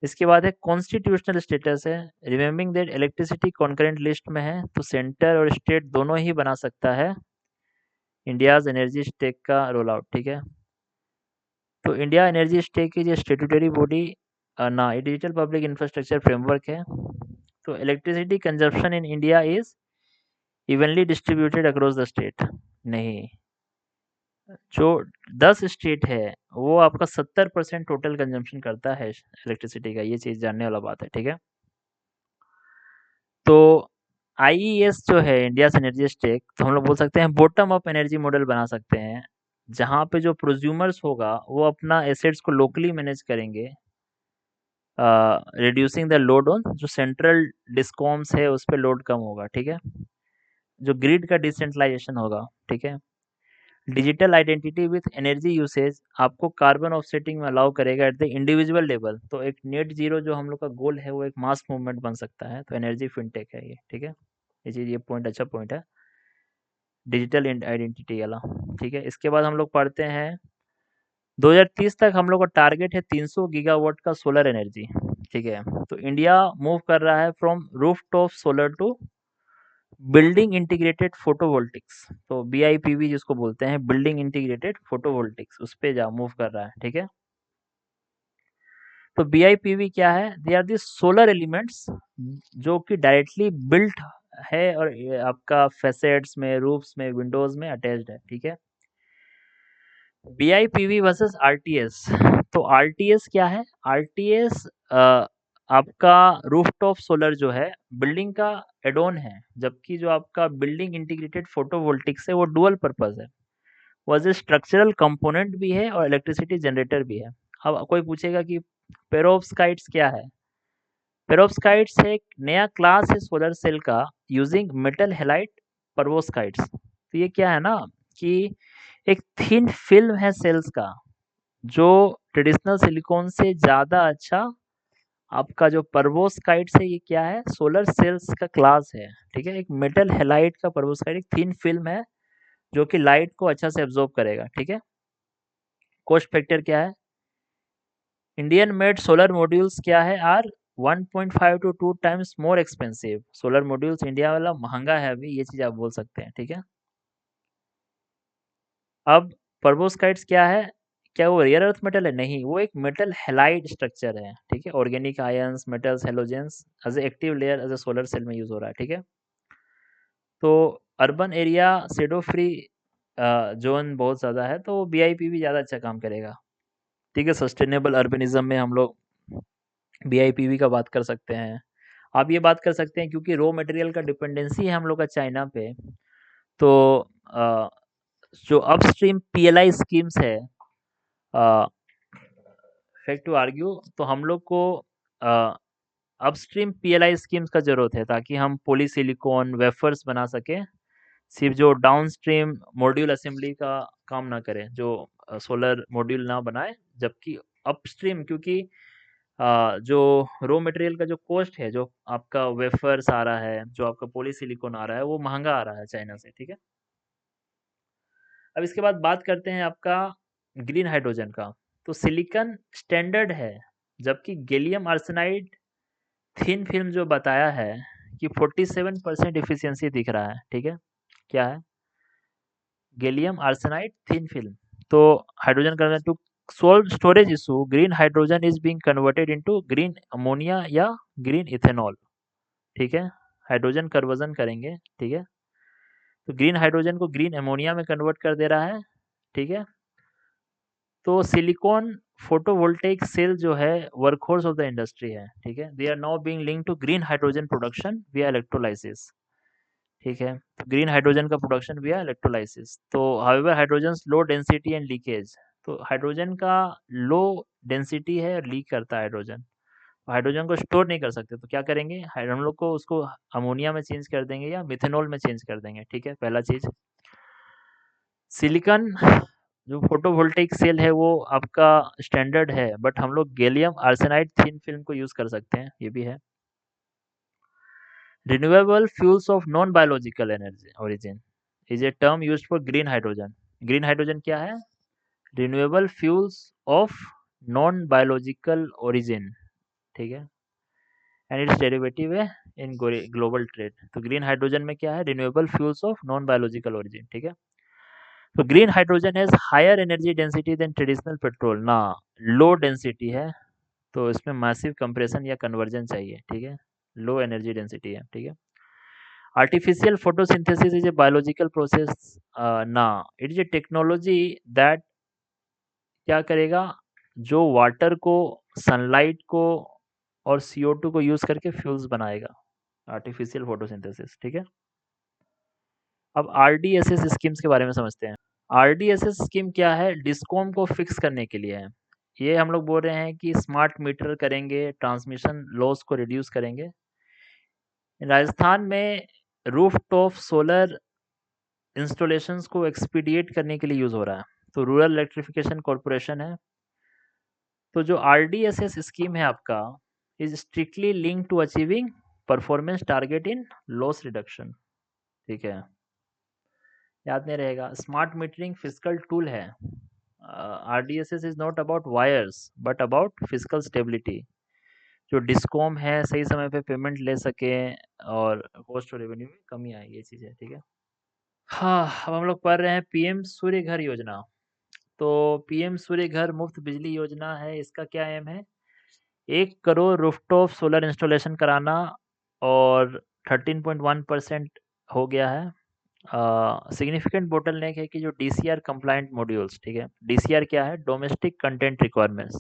इसके बाद है कॉन्स्टिट्यूशनल स्टेटस है, remembering that electricity concurrent list में है, तो सेंटर और स्टेट दोनों ही बना सकता है इंडियाज एनर्जी स्टेक का रोल आउट, ठीक है। तो इंडिया एनर्जी स्टेक की जो स्टेटूटरी बॉडी ना, ये डिजिटल पब्लिक इंफ्रास्ट्रक्चर फ्रेमवर्क है। तो electricity consumption in India is evenly distributed across the state, नहीं, जो 10 स्टेट है वो आपका 70% टोटल कंजम्पशन करता है इलेक्ट्रिसिटी का। ये चीज़ जानने वाला बात है, ठीक है। तो आईईएस जो है इंडिया एनर्जी स्टेक, तो हम लोग बोल सकते हैं बॉटम अप एनर्जी मॉडल बना सकते हैं, जहाँ पे जो प्रोज्यूमर्स होगा वो अपना एसेट्स को लोकली मैनेज करेंगे, रिड्यूसिंग द लोड ऑन जो सेंट्रल डिस्कॉम्स है, उस पर लोड कम होगा, ठीक है। जो ग्रिड का डिसेंट्रलाइजेशन होगा, ठीक है। Digital identity with energy usage आपको कार्बन ऑफसेटिंग में अलाउ करेगा एट द इंडिविजुअल लेवल। तो एक नेट जीरो जो हम लोग का गोल है, वो एक मास मूवमेंट बन सकता है। तो एनर्जी फिनटेक है ये, ठीक है। ये चीज़, ये पॉइंट अच्छा पॉइंट है, डिजिटल आइडेंटिटी वाला, ठीक है। इसके बाद हम लोग पढ़ते हैं 2030 तक हम लोग का टारगेट है 300 गीगावाट का सोलर एनर्जी, ठीक है। तो इंडिया मूव कर रहा है from roof top solar to building integrated photovoltaics, तो BIPV जिसको बोलते हैं, बिल्डिंग इंटीग्रेटेड फोटोवोल्टिक्स, उस पे जा मूव कर रहा है, ठीक है। तो BIPV क्या है? They are the solar elements जो कि डायरेक्टली बिल्ट है और ये आपका फैसेट्स में, रूफ्स में, विंडोज में अटैच्ड है, ठीक है। BIPV वर्सेस RTS, तो RTS क्या है? RTS आपका रूफटॉप सोलर जो है बिल्डिंग का एडोन है, जबकि जो आपका बिल्डिंग इंटीग्रेटेड फोटोवोल्टिक्स है वो डुअल पर्पस है, वो एज ए स्ट्रक्चरल कंपोनेंट भी है और इलेक्ट्रिसिटी जनरेटर भी है। अब कोई पूछेगा कि पेरोव्स्काइट्स क्या है? पेरोव्स्काइट्स एक नया क्लास है सोलर सेल का यूजिंग मेटल हैलाइड पेरोव्स्काइट्स। तो ये क्या है ना कि एक थिन फिल्म है सेल्स का जो ट्रेडिशनल सिलिकॉन से ज़्यादा अच्छा, आपका जो पेरोव्स्काइट्स है ये क्या है? सोलर सेल्स का क्लास है, ठीक है। एक मेटल हैलाइड का पेरोव्स्काइट एक थिन फिल्म है जो कि लाइट को अच्छा से एब्जॉर्ब करेगा, ठीक है। कॉस्ट फैक्टर क्या है? इंडियन मेड सोलर मॉड्यूल्स क्या है? Are 1.5 to 2 times more expensive. Solar modules India वाला महंगा है अभी, ये चीज आप बोल सकते हैं, ठीक है। अब पर्बोस्काइट्स क्या है? क्या वो रेयर अर्थ मेटल है? नहीं, वो एक मेटल हैलाइड स्ट्रक्चर है, ठीक है। Organic ions, metals, halogens as a active layer as a solar cell में यूज हो रहा है, ठीक है। तो urban area shadow free zone बहुत ज़्यादा है, तो BIPV ज़्यादा अच्छा काम करेगा, ठीक है। सस्टेनेबल अर्बनिज्म में हम लोग BIPV का बात कर सकते हैं। आप ये बात कर सकते हैं क्योंकि रॉ मटेरियल का डिपेंडेंसी है हम लोग का चाइना पे, तो अ, जो अपस्ट्रीम PLI स्कीम्स है, फैक्ट टू आर्ग्यू, तो हम लोग को अपस्ट्रीम PLI स्कीम्स का ज़रूरत है ताकि हम पॉलीसिलिकॉन वेफर्स बना सकें, सिर्फ जो डाउनस्ट्रीम मॉड्यूल असेंबली का काम ना करें, जो सोलर मॉड्यूल ना बनाए, जबकि अपस्ट्रीम क्योंकि जो रॉ मटेरियल का जो कॉस्ट है, जो आपका वेफर्स आ रहा है, जो आपका पॉलीसिलिकॉन आ रहा है, वो महंगा आ रहा है चाइना से, ठीक है। अब इसके बाद बात करते हैं आपका ग्रीन हाइड्रोजन का। तो सिलिकॉन स्टैंडर्ड है, जबकि गैलियम आर्सेनाइड थिन फिल्म जो बताया है कि 47% इफिशियंसी दिख रहा है, ठीक है। क्या है? Gallium arsenide thin film. तो hydrogen conversion to solve storage issue, green hydrogen is being converted into green ammonia या ग्रीन इथेनॉल, ठीक है। हाइड्रोजन कन्वर्जन करेंगे, ठीक है। तो ग्रीन हाइड्रोजन को ग्रीन अमोनिया में कन्वर्ट कर दे रहा है, ठीक है। तो सिलिकॉन फोटोवोल्टेइक सेल जो है वर्कहॉर्स ऑफ द इंडस्ट्री है, ठीक है। They are now being linked to green hydrogen production via electrolysis, ठीक है। तो ग्रीन हाइड्रोजन का प्रोडक्शन विया इलेक्ट्रोलाइसिस। तो however hydrogen low density and leakage, तो हाइड्रोजन का लो डेंसिटी है और लीक करता है हाइड्रोजन, हाइड्रोजन को स्टोर नहीं कर सकते, तो क्या करेंगे? हम लोग को उसको अमोनिया में चेंज कर देंगे या मिथेनॉल में चेंज कर देंगे, ठीक है। पहला चीज, सिलिकॉन जो फोटोवोल्टेइक सेल है वो आपका स्टैंडर्ड है, बट हम लोग गैलियम आर्सेनाइड थिन फिल्म को यूज कर सकते हैं, ये भी है। Renewable fuels of non biological energy origin is a term used for green hydrogen. Green hydrogen क्या है? Renewable fuels of non biological origin, ठीक है। एंड इट्स डेरिवेटिव है इन ग्लोबल ट्रेड। तो ग्रीन हाइड्रोजन में क्या है? Renewable fuels of non biological origin, ठीक है। तो green hydrogen has higher energy density than traditional petrol ना, लो डेंसिटी है, तो इसमें मैसिव कंप्रेशन या कन्वर्जन चाहिए, ठीक है। लो एनर्जी डेंसिटी है, ठीक है। Artificial photosynthesis is a biological process ना, it is a technology that क्या करेगा? जो वाटर को, सनलाइट को और CO2 को यूज करके फ्यूल्स बनाएगा, आर्टिफिशियल फोटोसिंथेसिस, ठीक है। अब RDSS स्कीम्स के बारे में समझते हैं। RDSS स्कीम क्या है? डिस्कॉम को फिक्स करने के लिए है। ये हम लोग बोल रहे हैं कि स्मार्ट मीटर करेंगे, ट्रांसमिशन लॉस को रिड्यूस करेंगे। राजस्थान में रूफ टॉप सोलर इंस्टॉलेशंस को एक्सपीडिएट करने के लिए यूज हो रहा है, तो रूरल इलेक्ट्रिफिकेशन कॉरपोरेशन है। तो जो RDSS स्कीम है आपका is strictly link to achieving performance target in loss reduction, ठीक है। याद नहीं रहेगा, स्मार्ट मीटरिंग फिजिकल टूल है। RDSS is not about wires but about physical stability, जो डिस्कॉम है सही समय पे पेमेंट ले सकें और कॉस्ट और रेवेन्यू में कमी आए, ये चीज़ है, ठीक है। हाँ, अब हम लोग पढ़ रहे हैं पीएम सूर्य घर योजना। तो पीएम सूर्य घर मुफ्त बिजली योजना है, इसका क्या एम है? 1 करोड़ रूफटॉप सोलर इंस्टॉलेशन कराना और 13.1% हो गया है। सिग्निफिकेंट बोटलनेक है कि जो डीसीआर कंप्लायंट मॉड्यूल्स, ठीक है। डीसीआर क्या है? डोमेस्टिक कंटेंट रिक्वायरमेंट्स,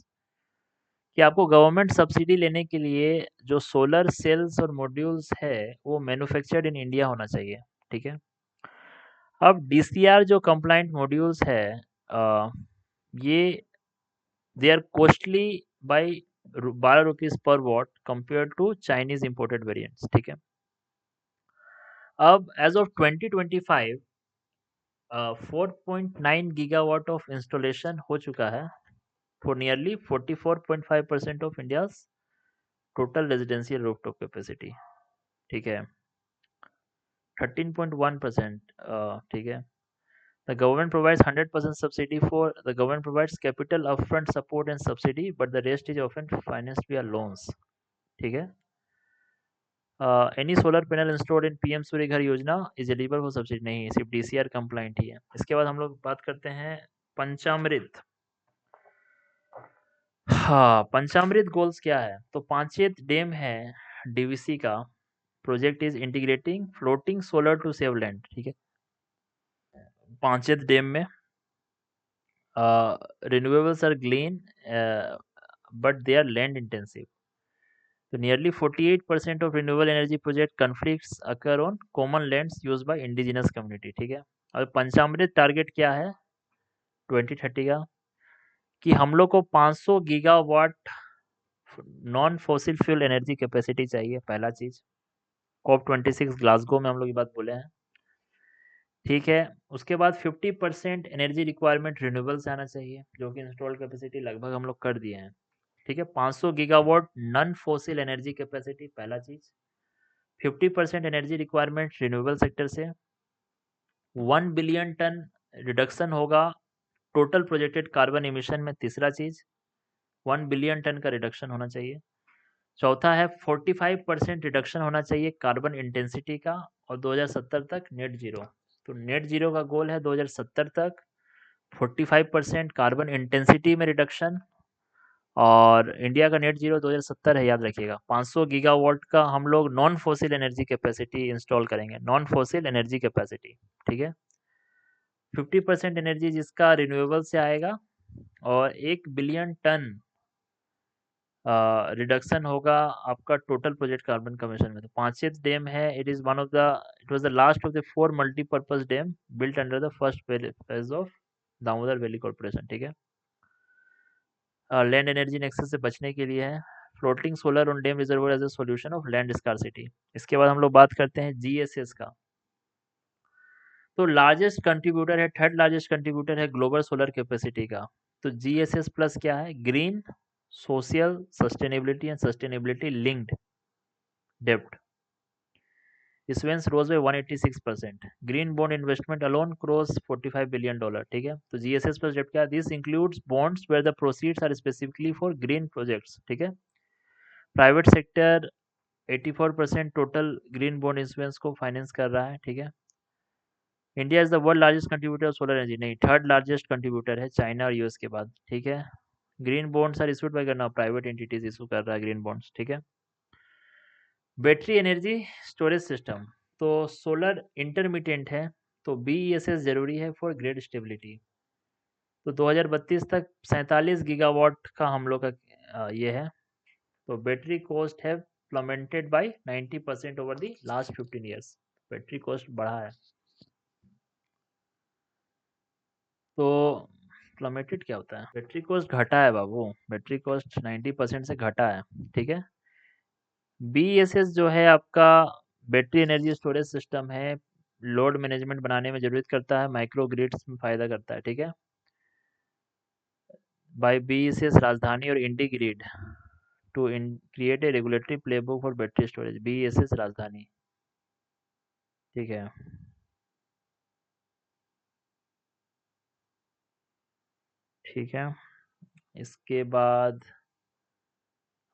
कि आपको गवर्नमेंट सब्सिडी लेने के लिए जो सोलर सेल्स और मॉड्यूल्स है वो मैन्युफैक्चर्ड इन इंडिया होना चाहिए, ठीक है। अब डीसीआर जो कंप्लायंट मॉड्यूल्स है ये they are costly by 12 rupees per watt compare to Chinese imported variants, ठीक है। अब as of 2025 4.9 gigawatt of installation हो चुका है for nearly 44.5% of India's total residential rooftop capacity, ठीक है। 13.1%, ठीक है। The government provides 100% subsidy for the government provides capital upfront support and subsidy, but the rest is often financed via loans, ठीक है। Any solar panel installed in PM सूर्य घर योजना is eligible for subsidy, नहीं, सिर्फ DCR compliant ही है। इसके बाद हम लोग बात करते हैं पंचामृत। हाँ, पंचामृत गोल्स क्या है? तो पांचेत डैम है डीवीसी का, project is integrating floating solar to save land, ठीक है। पांचेत डैम में renewables are clean, but they are land intensive. So nearly 48% of renewable energy project conflicts occur on common lands used by indigenous community, ठीक है। और पंचामृत target क्या है 2030 का? कि हम लोग को 500 gigawatt non fossil fuel energy capacity चाहिए, पहला चीज। कॉप 26 ग्लासगो में हम लोग ये बात बोले हैं, ठीक है। उसके बाद 50% एनर्जी रिक्वायरमेंट रिन्यूएबल से आना चाहिए, जो कि इंस्टॉल कैपेसिटी लगभग हम लोग कर दिए हैं, ठीक है। 500 gigawatt non fossil energy capacity, पहला चीज। 50% एनर्जी रिक्वायरमेंट रिन्यूएबल सेक्टर से। 1 बिलियन टन रिडक्शन होगा टोटल प्रोजेक्टेड कार्बन इमिशन में, तीसरा चीज। 1 बिलियन टन का रिडक्शन होना चाहिए। चौथा है 45% रिडक्शन होना चाहिए कार्बन इंटेंसिटी का, और 2070 तक नेट जीरो। तो नेट जीरो का गोल है 2070 तक 45% कार्बन इंटेंसिटी में रिडक्शन, और इंडिया का नेट जीरो 2070 है, याद रखिएगा। 500 गीगावाट का हम लोग non fossil energy capacity install करेंगे, नॉन फॉसिल एनर्जी कैपेसिटी, ठीक है। 50% एनर्जी जिसका रिन्यूएबल से आएगा, और 1 बिलियन टन रिडक्शन होगा आपका टोटल प्रोजेक्ट कार्बन कमीशन में। तो पांचेत डैम है, it was the last of the 4 multipurpose dam built under the first phase of Damodar valley corporation, ठीक है। लैंड एनर्जी नेक्सस से बचने के लिए है। Floating solar on dam reservoir as a solution of land scarcity. इसके बाद हम लोग बात करते हैं जीएसएस का। तो लार्जेस्ट कंट्रीब्यूटर है, थर्ड लार्जेस्ट कंट्रीब्यूटर है ग्लोबल सोलर कैपेसिटी का। तो जीएसएस प्लस क्या है? Green social sustainability and sustainability linked डेब्ट issuance rose by 186%. Green bond investment alone crossed $45 billion, ठीक है। तो जीएसएस प्लस डेब्ट क्या? This includes bonds where the proceeds are specifically for green projects, ठीक है। Private sector 84% total green bond insurance को finance कर रहा है, ठीक है। India is the world largest contributor of solar energy, नहीं, थर्ड लार्जेस्ट कंट्रीब्यूटर है चाइना और यूएस के बाद, ठीक है। Green bonds are issued by करना प्राइवेट एंटिटीज इशू कर रहा है ग्रीन बॉन्ड्स, ठीक है। बैटरी एनर्जी स्टोरेज सिस्टम, तो सोलर इंटरमिटेंट है, तो बीईएसएस जरूरी है फॉर ग्रिड स्टेबिलिटी। तो 2032 तक 47 गीगावाट का हम लोग का ये है। तो बैटरी कॉस्ट है plummeted by 90% over the last 15 years. Battery cost बढ़ा है। तो प्लमेटेड क्या होता है? बैटरी कॉस्ट घटा है बाबू, बैटरी कॉस्ट 90% से घटा है, ठीक है। बीएसएस जो है आपका बैटरी एनर्जी स्टोरेज सिस्टम है, लोड मैनेजमेंट बनाने में जरूरत करता है, माइक्रो ग्रिड्स में फायदा करता है, ठीक है। बाय बीएसएस राजधानी और IndiGrid to create a regulatory playbook for battery storage, BSES Rajdhani, ठीक है। ठीक है, इसके बाद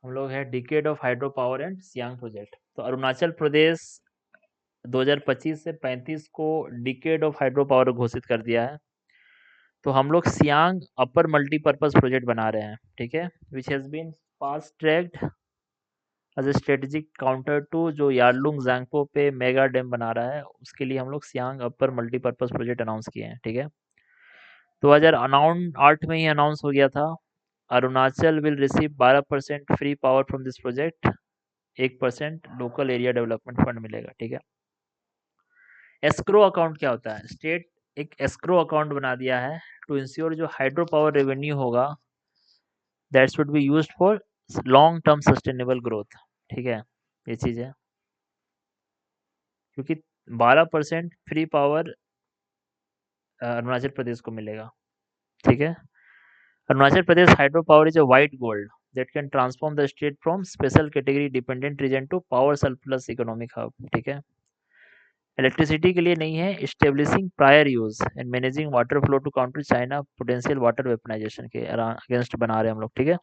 हम लोग है decade of hydro power and Siang project. तो अरुणाचल प्रदेश 2025 से 35 को डिकेड ऑफ हाइड्रो पावर घोषित कर दिया है। तो हम लोग सियांग अपर मल्टीपर्पज प्रोजेक्ट बना रहे हैं, ठीक है, which has been fast tracked as a strategic counter to जो यारलुंग जैंगपो पे मेगा डैम बना रहा है, उसके लिए हम लोग सियांग अपर मल्टीपर्पज प्रोजेक्ट अनाउंस किए हैं, ठीक है। 2008 में ही अनाउंस हो गया था। Arunachal will receive 12% free power from this project, 1% local area development fund मिलेगा, ठीक है। एस्क्रो अकाउंट क्या होता है? स्टेट एक एस्क्रो अकाउंट बना दिया है टू इंश्योर जो हाइड्रो पावर रेवेन्यू होगा that should be used for long term sustainable growth, ठीक है, ये चीज़ है। क्योंकि 12% फ्री पावर अरुणाचल प्रदेश को मिलेगा, ठीक है। Arunachal Pradesh hydro power is a white gold that can transform the state from special category dependent region to power surplus economic hub, ठीक है। इलेक्ट्रिसिटी के लिए नहीं है, establishing prior use and managing water flow to counter China potential water weaponisation के against बना रहे हैं हम लोग, ठीक है।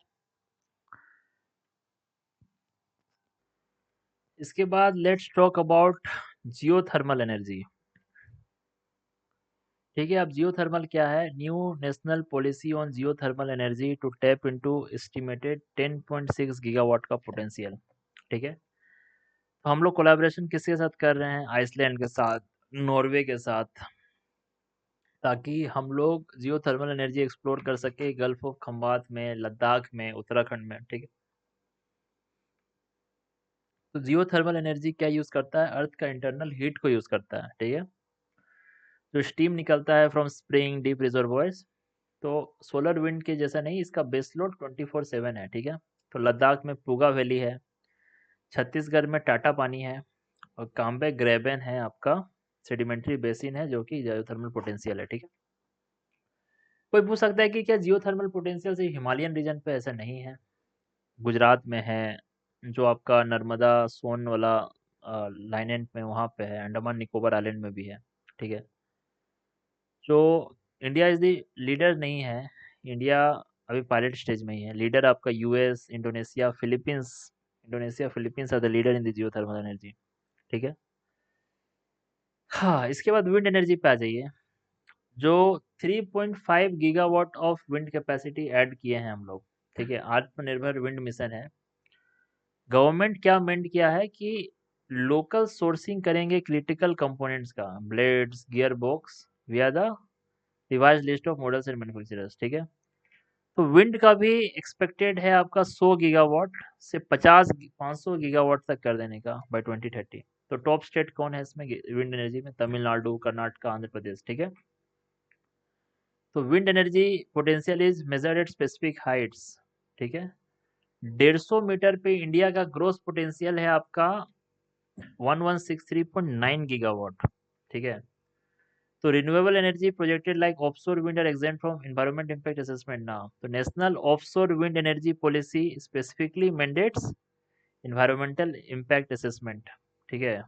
इसके बाद let's talk about geothermal energy, ठीक है। अब जियोथर्मल क्या है? New national policy on geothermal energy to tap into estimated 10.6 gigawatt का पोटेंशियल, ठीक है। तो हम लोग कोलैबोरेशन किसके साथ कर रहे हैं? आइसलैंड के साथ, नॉर्वे के साथ, ताकि हम लोग जियोथर्मल एनर्जी एक्सप्लोर कर सके गल्फ ऑफ खंबात में, लद्दाख में, उत्तराखंड में, ठीक है। तो जियोथर्मल एनर्जी क्या यूज करता है? अर्थ का इंटरनल हीट को यूज करता है, ठीक है। जो स्टीम निकलता है फ्रॉम स्प्रिंग डीप रिजर्वॉयर्स, तो सोलर विंड के जैसा नहीं, इसका बेस लोड 24/7 है, ठीक है। तो लद्दाख में पूगा वैली है, छत्तीसगढ़ में टाटा पानी है, और काम्बे ग्रेबन है आपका सेडिमेंट्री बेसिन है जो कि जियोथर्मल पोटेंशियल है, ठीक है। कोई पूछ सकता है कि क्या जियोथर्मल पोटेंशियल सिर्फ हिमालयन रीजन पे? ऐसा नहीं है, गुजरात में है, जो आपका नर्मदा सोन वाला लाइनेंट में वहाँ पे है, अंडमान निकोबार आइलैंड में भी है, ठीक है। जो इंडिया इज द लीडर नहीं है, इंडिया अभी पायलट स्टेज में ही है। लीडर आपका US, Indonesia, Philippines, Indonesia Philippines are the leader in the geothermal energy, ठीक है। हाँ, इसके बाद विंड एनर्जी पे आ जाइए। जो 3.5 gigawatt of wind capacity add किए हैं हम लोग, ठीक है, आत्मनिर्भर विंड मिशन है। गवर्नमेंट क्या मेंट किया है कि लोकल सोर्सिंग करेंगे क्रिटिकल कंपोनेंट्स का, ब्लेड्स, गियर बॉक्स, विया the revise list of models and manufacturers, ठीक है। तो विंड का भी एक्सपेक्टेड है आपका 100 गीगावाट से 500 गीगावाट तक कर देने का बाय 2030। तो टॉप स्टेट कौन है इसमें विंड एनर्जी में? तमिलनाडु, कर्नाटक, आंध्र प्रदेश, ठीक है। तो wind energy potential is measured at specific Heights, ठीक है। 150 मीटर पे इंडिया का ग्रोस पोटेंशियल है आपका 1163.9 गीगावाट, ठीक है। तो renewable energy projected like offshore wind are exempt from environment impact assessment now. तो national offshore wind energy policy specifically mandates environmental impact assessment, ठीक है।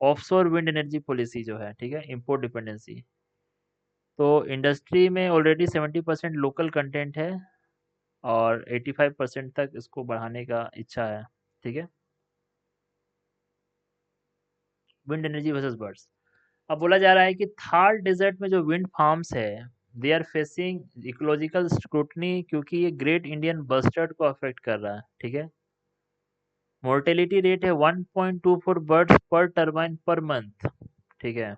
ऑफशोर विंड एनर्जी पॉलिसी जो है, ठीक है, इंपोर्ट डिपेंडेंसी। तो इंडस्ट्री में ऑलरेडी 70% लोकल कंटेंट है और 85% तक इसको बढ़ाने का इच्छा है, ठीक है। Wind energy versus birds. अब बोला जा रहा है कि थार डेजर्ट में जो विंड फार्म्स है they are facing ecological scrutiny, क्योंकि ये ग्रेट इंडियन बस्टर्ड को अफेक्ट कर रहा है, ठीक है। मोर्टेलिटी रेट है 1.24 बर्ड्स पर टर्बाइन पर मंथ, ठीक है।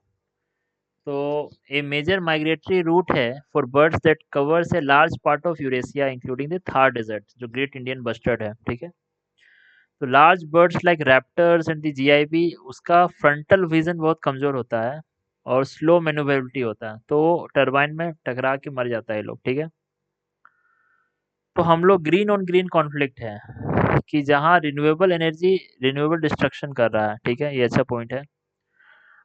तो ए मेजर माइग्रेटरी रूट है for birds that covers a large part of Eurasia including the Thar desert, जो ग्रेट इंडियन बस्टर्ड है, ठीक है। तो large birds like raptors and the GIB, उसका फ्रंटल विजन बहुत कमजोर होता है और स्लो मैन्युवरेबिलिटी होता है, तो टरबाइन में टकरा के मर जाता है ये लोग, ठीक है। तो हम लोग ग्रीन ऑन ग्रीन कॉन्फ्लिक्ट है कि जहाँ रिन्यूएबल एनर्जी रिन्यूएबल डिस्ट्रक्शन कर रहा है, ठीक है, ये अच्छा पॉइंट है।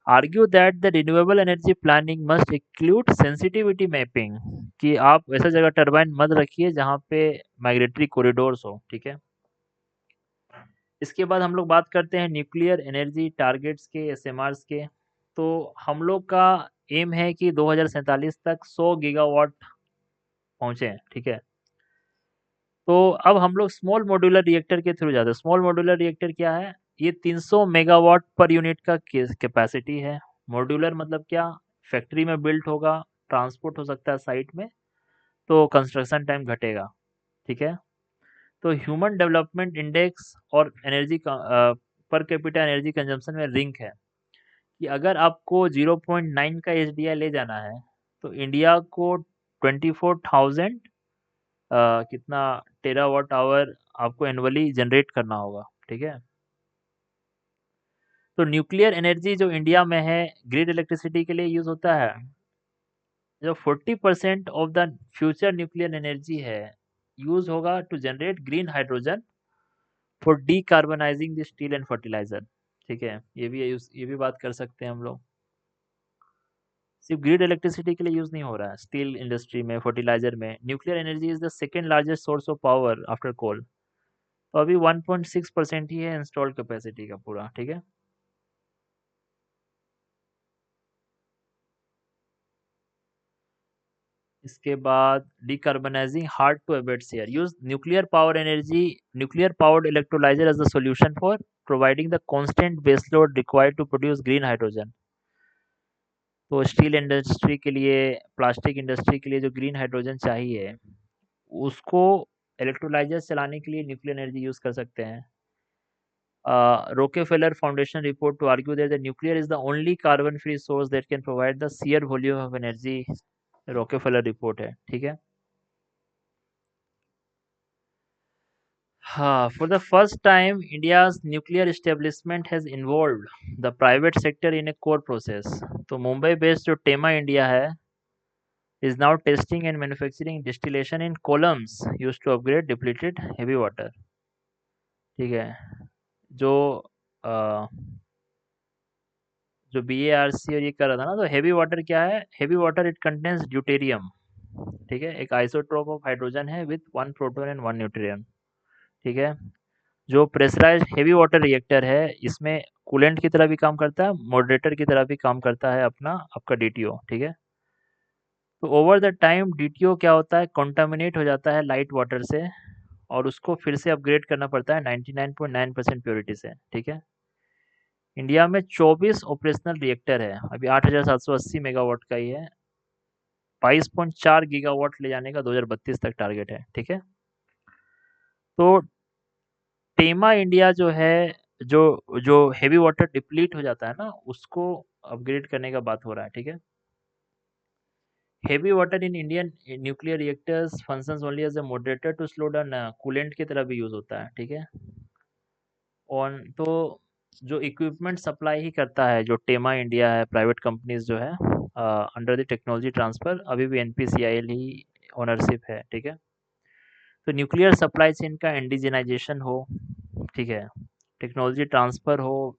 Argue that the renewable energy planning must include sensitivity mapping, कि आप ऐसा जगह टरबाइन मत रखिए जहाँ पे माइग्रेटरी कॉरिडोर्स हो, ठीक है। इसके बाद हम लोग बात करते हैं न्यूक्लियर एनर्जी टारगेट्स के, एसएमआर्स के। तो हम लोग का एम है कि 2047 तक 100 गीगावाट पहुंचे, ठीक है। तो अब हम लोग स्मॉल मॉड्यूलर रिएक्टर के थ्रू जाते हैं। स्मॉल मॉड्यूलर रिएक्टर क्या है? ये 300 मेगावाट पर यूनिट का कैपेसिटी है। मॉड्यूलर मतलब क्या? फैक्ट्री में बिल्ट होगा, ट्रांसपोर्ट हो सकता है साइट में, तो कंस्ट्रक्शन टाइम घटेगा। ठीक है। तो ह्यूमन डेवलपमेंट इंडेक्स और एनर्जी का पर कैपिटा एनर्जी कंजम्पशन में लिंक है कि अगर आपको 0.9 का एचडीआई ले जाना है तो इंडिया को 24,000 कितना टेरावाट आवर आपको एनुअली जनरेट करना होगा। ठीक है। तो न्यूक्लियर एनर्जी जो इंडिया में है ग्रिड इलेक्ट्रिसिटी के लिए यूज होता है। जो 40% of the future nuclear energy है यूज होगा to generate green hydrogen for decarbonising the steel and fertiliser. ठीक है, ये भी बात कर सकते हैं हम लोग। सिर्फ ग्रिड इलेक्ट्रिसिटी के लिए यूज नहीं हो रहा है, स्टील इंडस्ट्री में, फर्टिलाइजर में। Nuclear energy is the second largest source of power after coal. तो अभी 1.6% ही है इंस्टॉल्ड कैपेसिटी का पूरा। ठीक है। इसके बाद decarbonizing hard to abate here, use nuclear power energy, nuclear powered electrolyzer as the solution for providing the constant base load required to produce green hydrogen। तो स्टील इंडस्ट्री के लिए, प्लास्टिक इंडस्ट्री के लिए जो ग्रीन हाइड्रोजन चाहिए उसको electrolyser चलाने के लिए न्यूक्लियर एनर्जी यूज कर सकते हैं। Rockefeller Foundation report to argue that the nuclear is the only carbon free source that can provide the sheer volume of energy। Rockefeller report है। ठीक है। For the first time, India's nuclear establishment has involved the private sector in a core process। तो Mumbai based जो टेमा India है is now testing and manufacturing distillation in columns used to upgrade depleted heavy water। ठीक है। जो अ, जो BARC और ये कर रहा था ना, तो हेवी वाटर क्या है? Heavy water it contains deuterium. ठीक है, एक आइसोटोप ऑफ हाइड्रोजन है विथ 1 प्रोटॉन एंड 1 न्यूट्रियन। ठीक है। जो प्रेशराइज्ड हेवी वाटर रिएक्टर है इसमें कूलेंट की तरह भी काम करता है, मॉडरेटर की तरह भी काम करता है अपना आपका डीटीओ। ठीक है। तो ओवर द टाइम डीटीओ क्या होता है? कॉन्टामिनेट हो जाता है लाइट वाटर से और उसको फिर से अपग्रेड करना पड़ता है 99.9% प्योरिटी से। ठीक है। इंडिया में 24 ऑपरेशनल रिएक्टर है, अभी 8,780 मेगावाट का ही है। 22.4 गीगावाट ले जाने का 2032 तक टारगेट है। ठीक है। तो टेमा इंडिया जो है, जो जो हेवी वाटर डिप्लीट हो जाता है ना उसको अपग्रेड करने का बात हो रहा है। ठीक है। Heavy water in Indian nuclear reactors functions only as a moderator to slow down, coolant की तरह भी यूज होता है। ठीक है। ऑन तो जो इक्विपमेंट सप्लाई ही करता है जो टेमा इंडिया है, प्राइवेट कंपनीज जो है अंडर द टेक्नोलॉजी ट्रांसफर, अभी भी एनपीसीआईएल ही ओनरशिप है। ठीक है। तो न्यूक्लियर सप्लाई चेन का इंडिजिनाइजेशन हो। ठीक है। टेक्नोलॉजी ट्रांसफ़र हो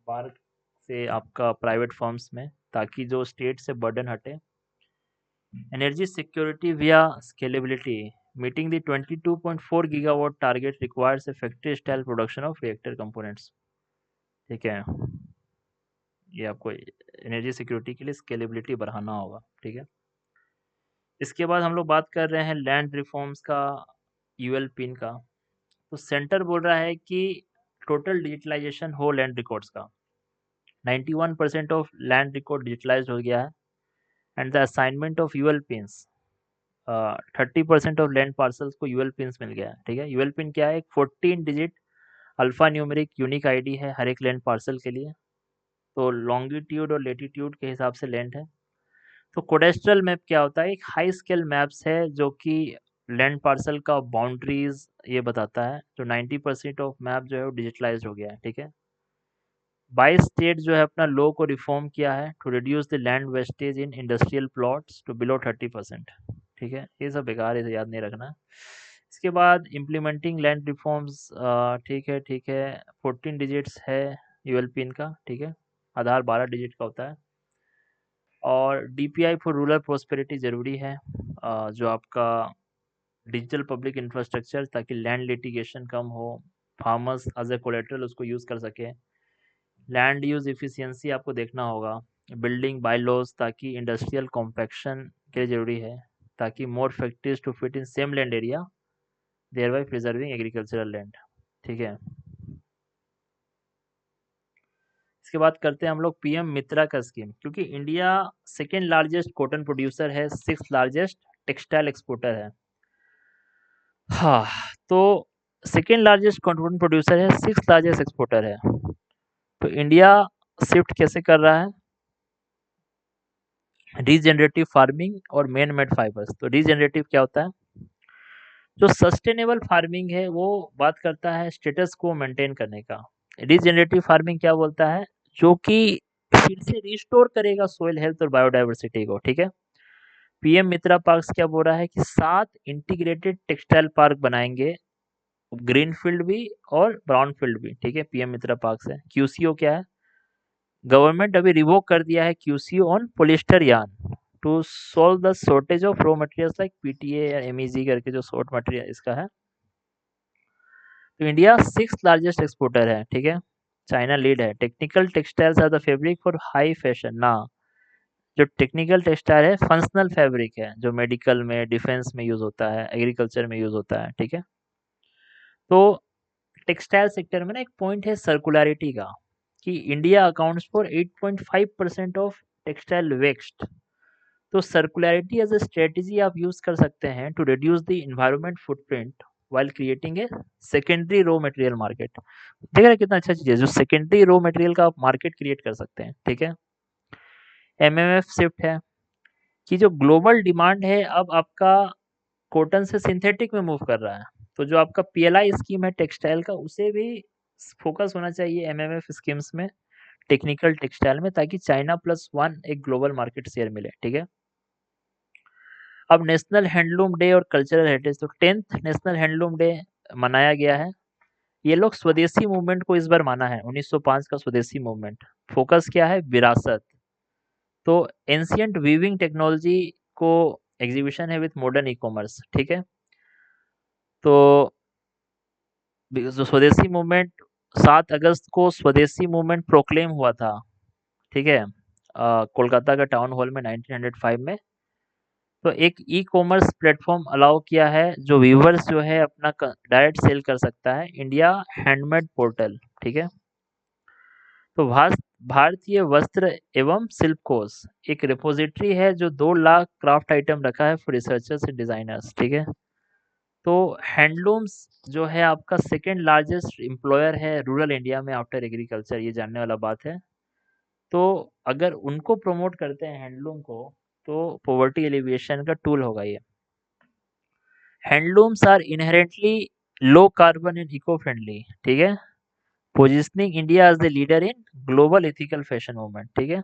बाहर से आपका प्राइवेट फर्म्स में, ताकि जो स्टेट से बर्डन हटे। एनर्जी सिक्योरिटी विया scalability, meeting the 22.4 gigawatt target requires a factory style production of reactor components. ठीक है। ये आपको एनर्जी सिक्योरिटी के लिए स्केलेबिलिटी बढ़ाना होगा। ठीक है। इसके बाद हम लोग बात कर रहे हैं लैंड रिफॉर्म्स का, यूएल पिन का। तो सेंटर बोल रहा है कि टोटल डिजिटलाइजेशन हो लैंड रिकॉर्ड्स का। 91% ऑफ लैंड रिकॉर्ड डिजिटलाइज्ड हो गया है and the assignment of UL pins, 30% of land parcels को यूएल पिन्स मिल गया है। ठीक है। यूएल पिन क्या है? एक 14 digit alpha numeric unique ID है हर एक लैंड पार्सल के लिए। तो लॉन्गिट्यूड और लेटीट्यूड के हिसाब से लैंड है। तो कोडेस्ट्रल मैप क्या होता है? एक हाई स्केल मैप्स है जो कि लैंड पार्सल का बाउंड्रीज ये बताता है। जो 90% ऑफ मैप जो है वो डिजिटलाइज्ड हो गया है। ठीक है। 22 स्टेट जो है अपना लॉ को रिफॉर्म किया है to reduce the land wastage in industrial plots to below 30%। ठीक है। ये सब बेकार है, इसे याद नहीं रखना। इसके बाद इम्प्लीमेंटिंग लैंड रिफॉर्म्स, ठीक है ठीक है। 14 डिजिट्स है यूएल पिन का। ठीक है। आधार 12 डिजिट का होता है। और डीपीआई फॉर रूरल प्रोस्पेरिटी ज़रूरी है, जो आपका डिजिटल पब्लिक इंफ्रास्ट्रक्चर, ताकि लैंड लिटिगेशन कम हो, फार्मर्स एज ए कोलेट्रल उसको यूज़ कर सके। लैंड यूज़ एफिशिएंसी आपको देखना होगा। बिल्डिंग बायलॉज, ताकि इंडस्ट्रियल कॉम्पैक्शन के लिए ज़रूरी है, ताकि more factories to fit in same land area thereby preserving agricultural land. ठीक है, इसके बाद करते हैं हम लोग पीएम मित्रा का स्कीम, क्योंकि India second largest cotton producer है, सिक्स लार्जेस्ट टेक्सटाइल एक्सपोर्टर है। हाँ, तो सेकेंड लार्जेस्ट कॉटन प्रोड्यूसर है, सिक्स लार्जेस्ट एक्सपोर्टर है। तो इंडिया शिफ्ट कैसे कर रहा है, रीजनरेटिव फार्मिंग और मैन मेड फाइबर्स। तो रीजनरेटिव क्या होता है, जो सस्टेनेबल फार्मिंग है वो बात करता है स्टेटस को मेंटेन करने का। रीजनरेटिव फार्मिंग क्या बोलता है, जो कि फिर से रिस्टोर करेगा सोइल हेल्थ और बायोडाइवर्सिटी को। ठीक है, पीएम मित्रा पार्क्स क्या बोल रहा है कि 7 इंटीग्रेटेड टेक्सटाइल पार्क बनाएंगे, ग्रीन फील्ड भी और ब्राउन फील्ड भी। ठीक है, पीएम मित्रा पार्क है। क्यूसीओ क्या है, गवर्नमेंट अभी रिवोक कर दिया है QCO on polyester yarn to solve the shortage of raw materials like PTA या एमईजी करके जो शॉर्ट मटेरियल इसका है। तो इंडिया सिक्स लार्जेस्ट एक्सपोर्टर है। ठीक है, चाइना लीड है। Technical textiles are the fabric for high fashion ना, जो टेक्निकल टेक्सटाइल है फंक्शनल फैब्रिक है, जो मेडिकल में, डिफेंस में यूज होता है, एग्रीकल्चर में यूज होता है। ठीक है, तो टेक्सटाइल सेक्टर में ना एक पॉइंट है सर्कुलरिटी का, कि India accounts for 8.5% of textile waste. तो सर्कुलरिटी एज अ स्ट्रेटेजी आप यूज कर सकते हैं to reduce the environment footprint while creating a secondary raw material market। देख रहे हैं कितना अच्छा चीज है, जो सेकेंडरी रॉ मटेरियल का आप मार्केट क्रिएट कर सकते हैं। ठीक है, एमएमएफ शिफ्ट है कि जो ग्लोबल डिमांड है अब आपका कॉटन से सिंथेटिक में मूव कर रहा है। तो जो आपका पीएलआई स्कीम है टेक्सटाइल का, उसे भी फोकस होना चाहिए एमएमएफ स्कीम्स में, टेक्निकल टेक्सटाइल में, ताकि चाइना प्लस वन एक ग्लोबल मार्केट शेयर मिले। ठीक है, अब नेशनल हैंडलूम डे और कल्चरल हेरिटेज, तो 10th नेशनल हैंडलूम डे मनाया गया है। ये लोग स्वदेशी मूवमेंट को इस बार माना है, 1905 का स्वदेशी मूवमेंट। फोकस क्या है, विरासत। तो एंशियंट वीविंग टेक्नोलॉजी को एग्जीबिशन है विथ मॉडर्न ई कॉमर्स। ठीक है, तो जो स्वदेशी मूवमेंट 7 अगस्त को स्वदेशी मूवमेंट प्रोक्लेम हुआ था। ठीक है, कोलकाता का टाउन हॉल में 1905 में। तो एक ई कॉमर्स प्लेटफॉर्म अलाउ किया है, जो व्यूवर्स जो है अपना डायरेक्ट सेल कर सकता है, इंडिया हैंडमेड पोर्टल। ठीक है, तो भारतीय वस्त्र एवं शिल्प कोष एक रिपोजिटरी है, जो 2 लाख क्राफ्ट आइटम रखा है फॉर रिसर्चर्स एंड डिजाइनर्स। ठीक है, तो हैंडलूम्स जो है आपका सेकेंड लार्जेस्ट एम्प्लॉयर है रूरल इंडिया में आफ्टर एग्रीकल्चर, ये जानने वाला बात है। तो अगर उनको प्रमोट करते हैं हैंडलूम को, तो पॉवर्टी एलिविएशन का टूल होगा ये। Handlooms are inherently low carbon and eco friendly. ठीक है, positioning India as the leader in global ethical fashion movement. ठीक है,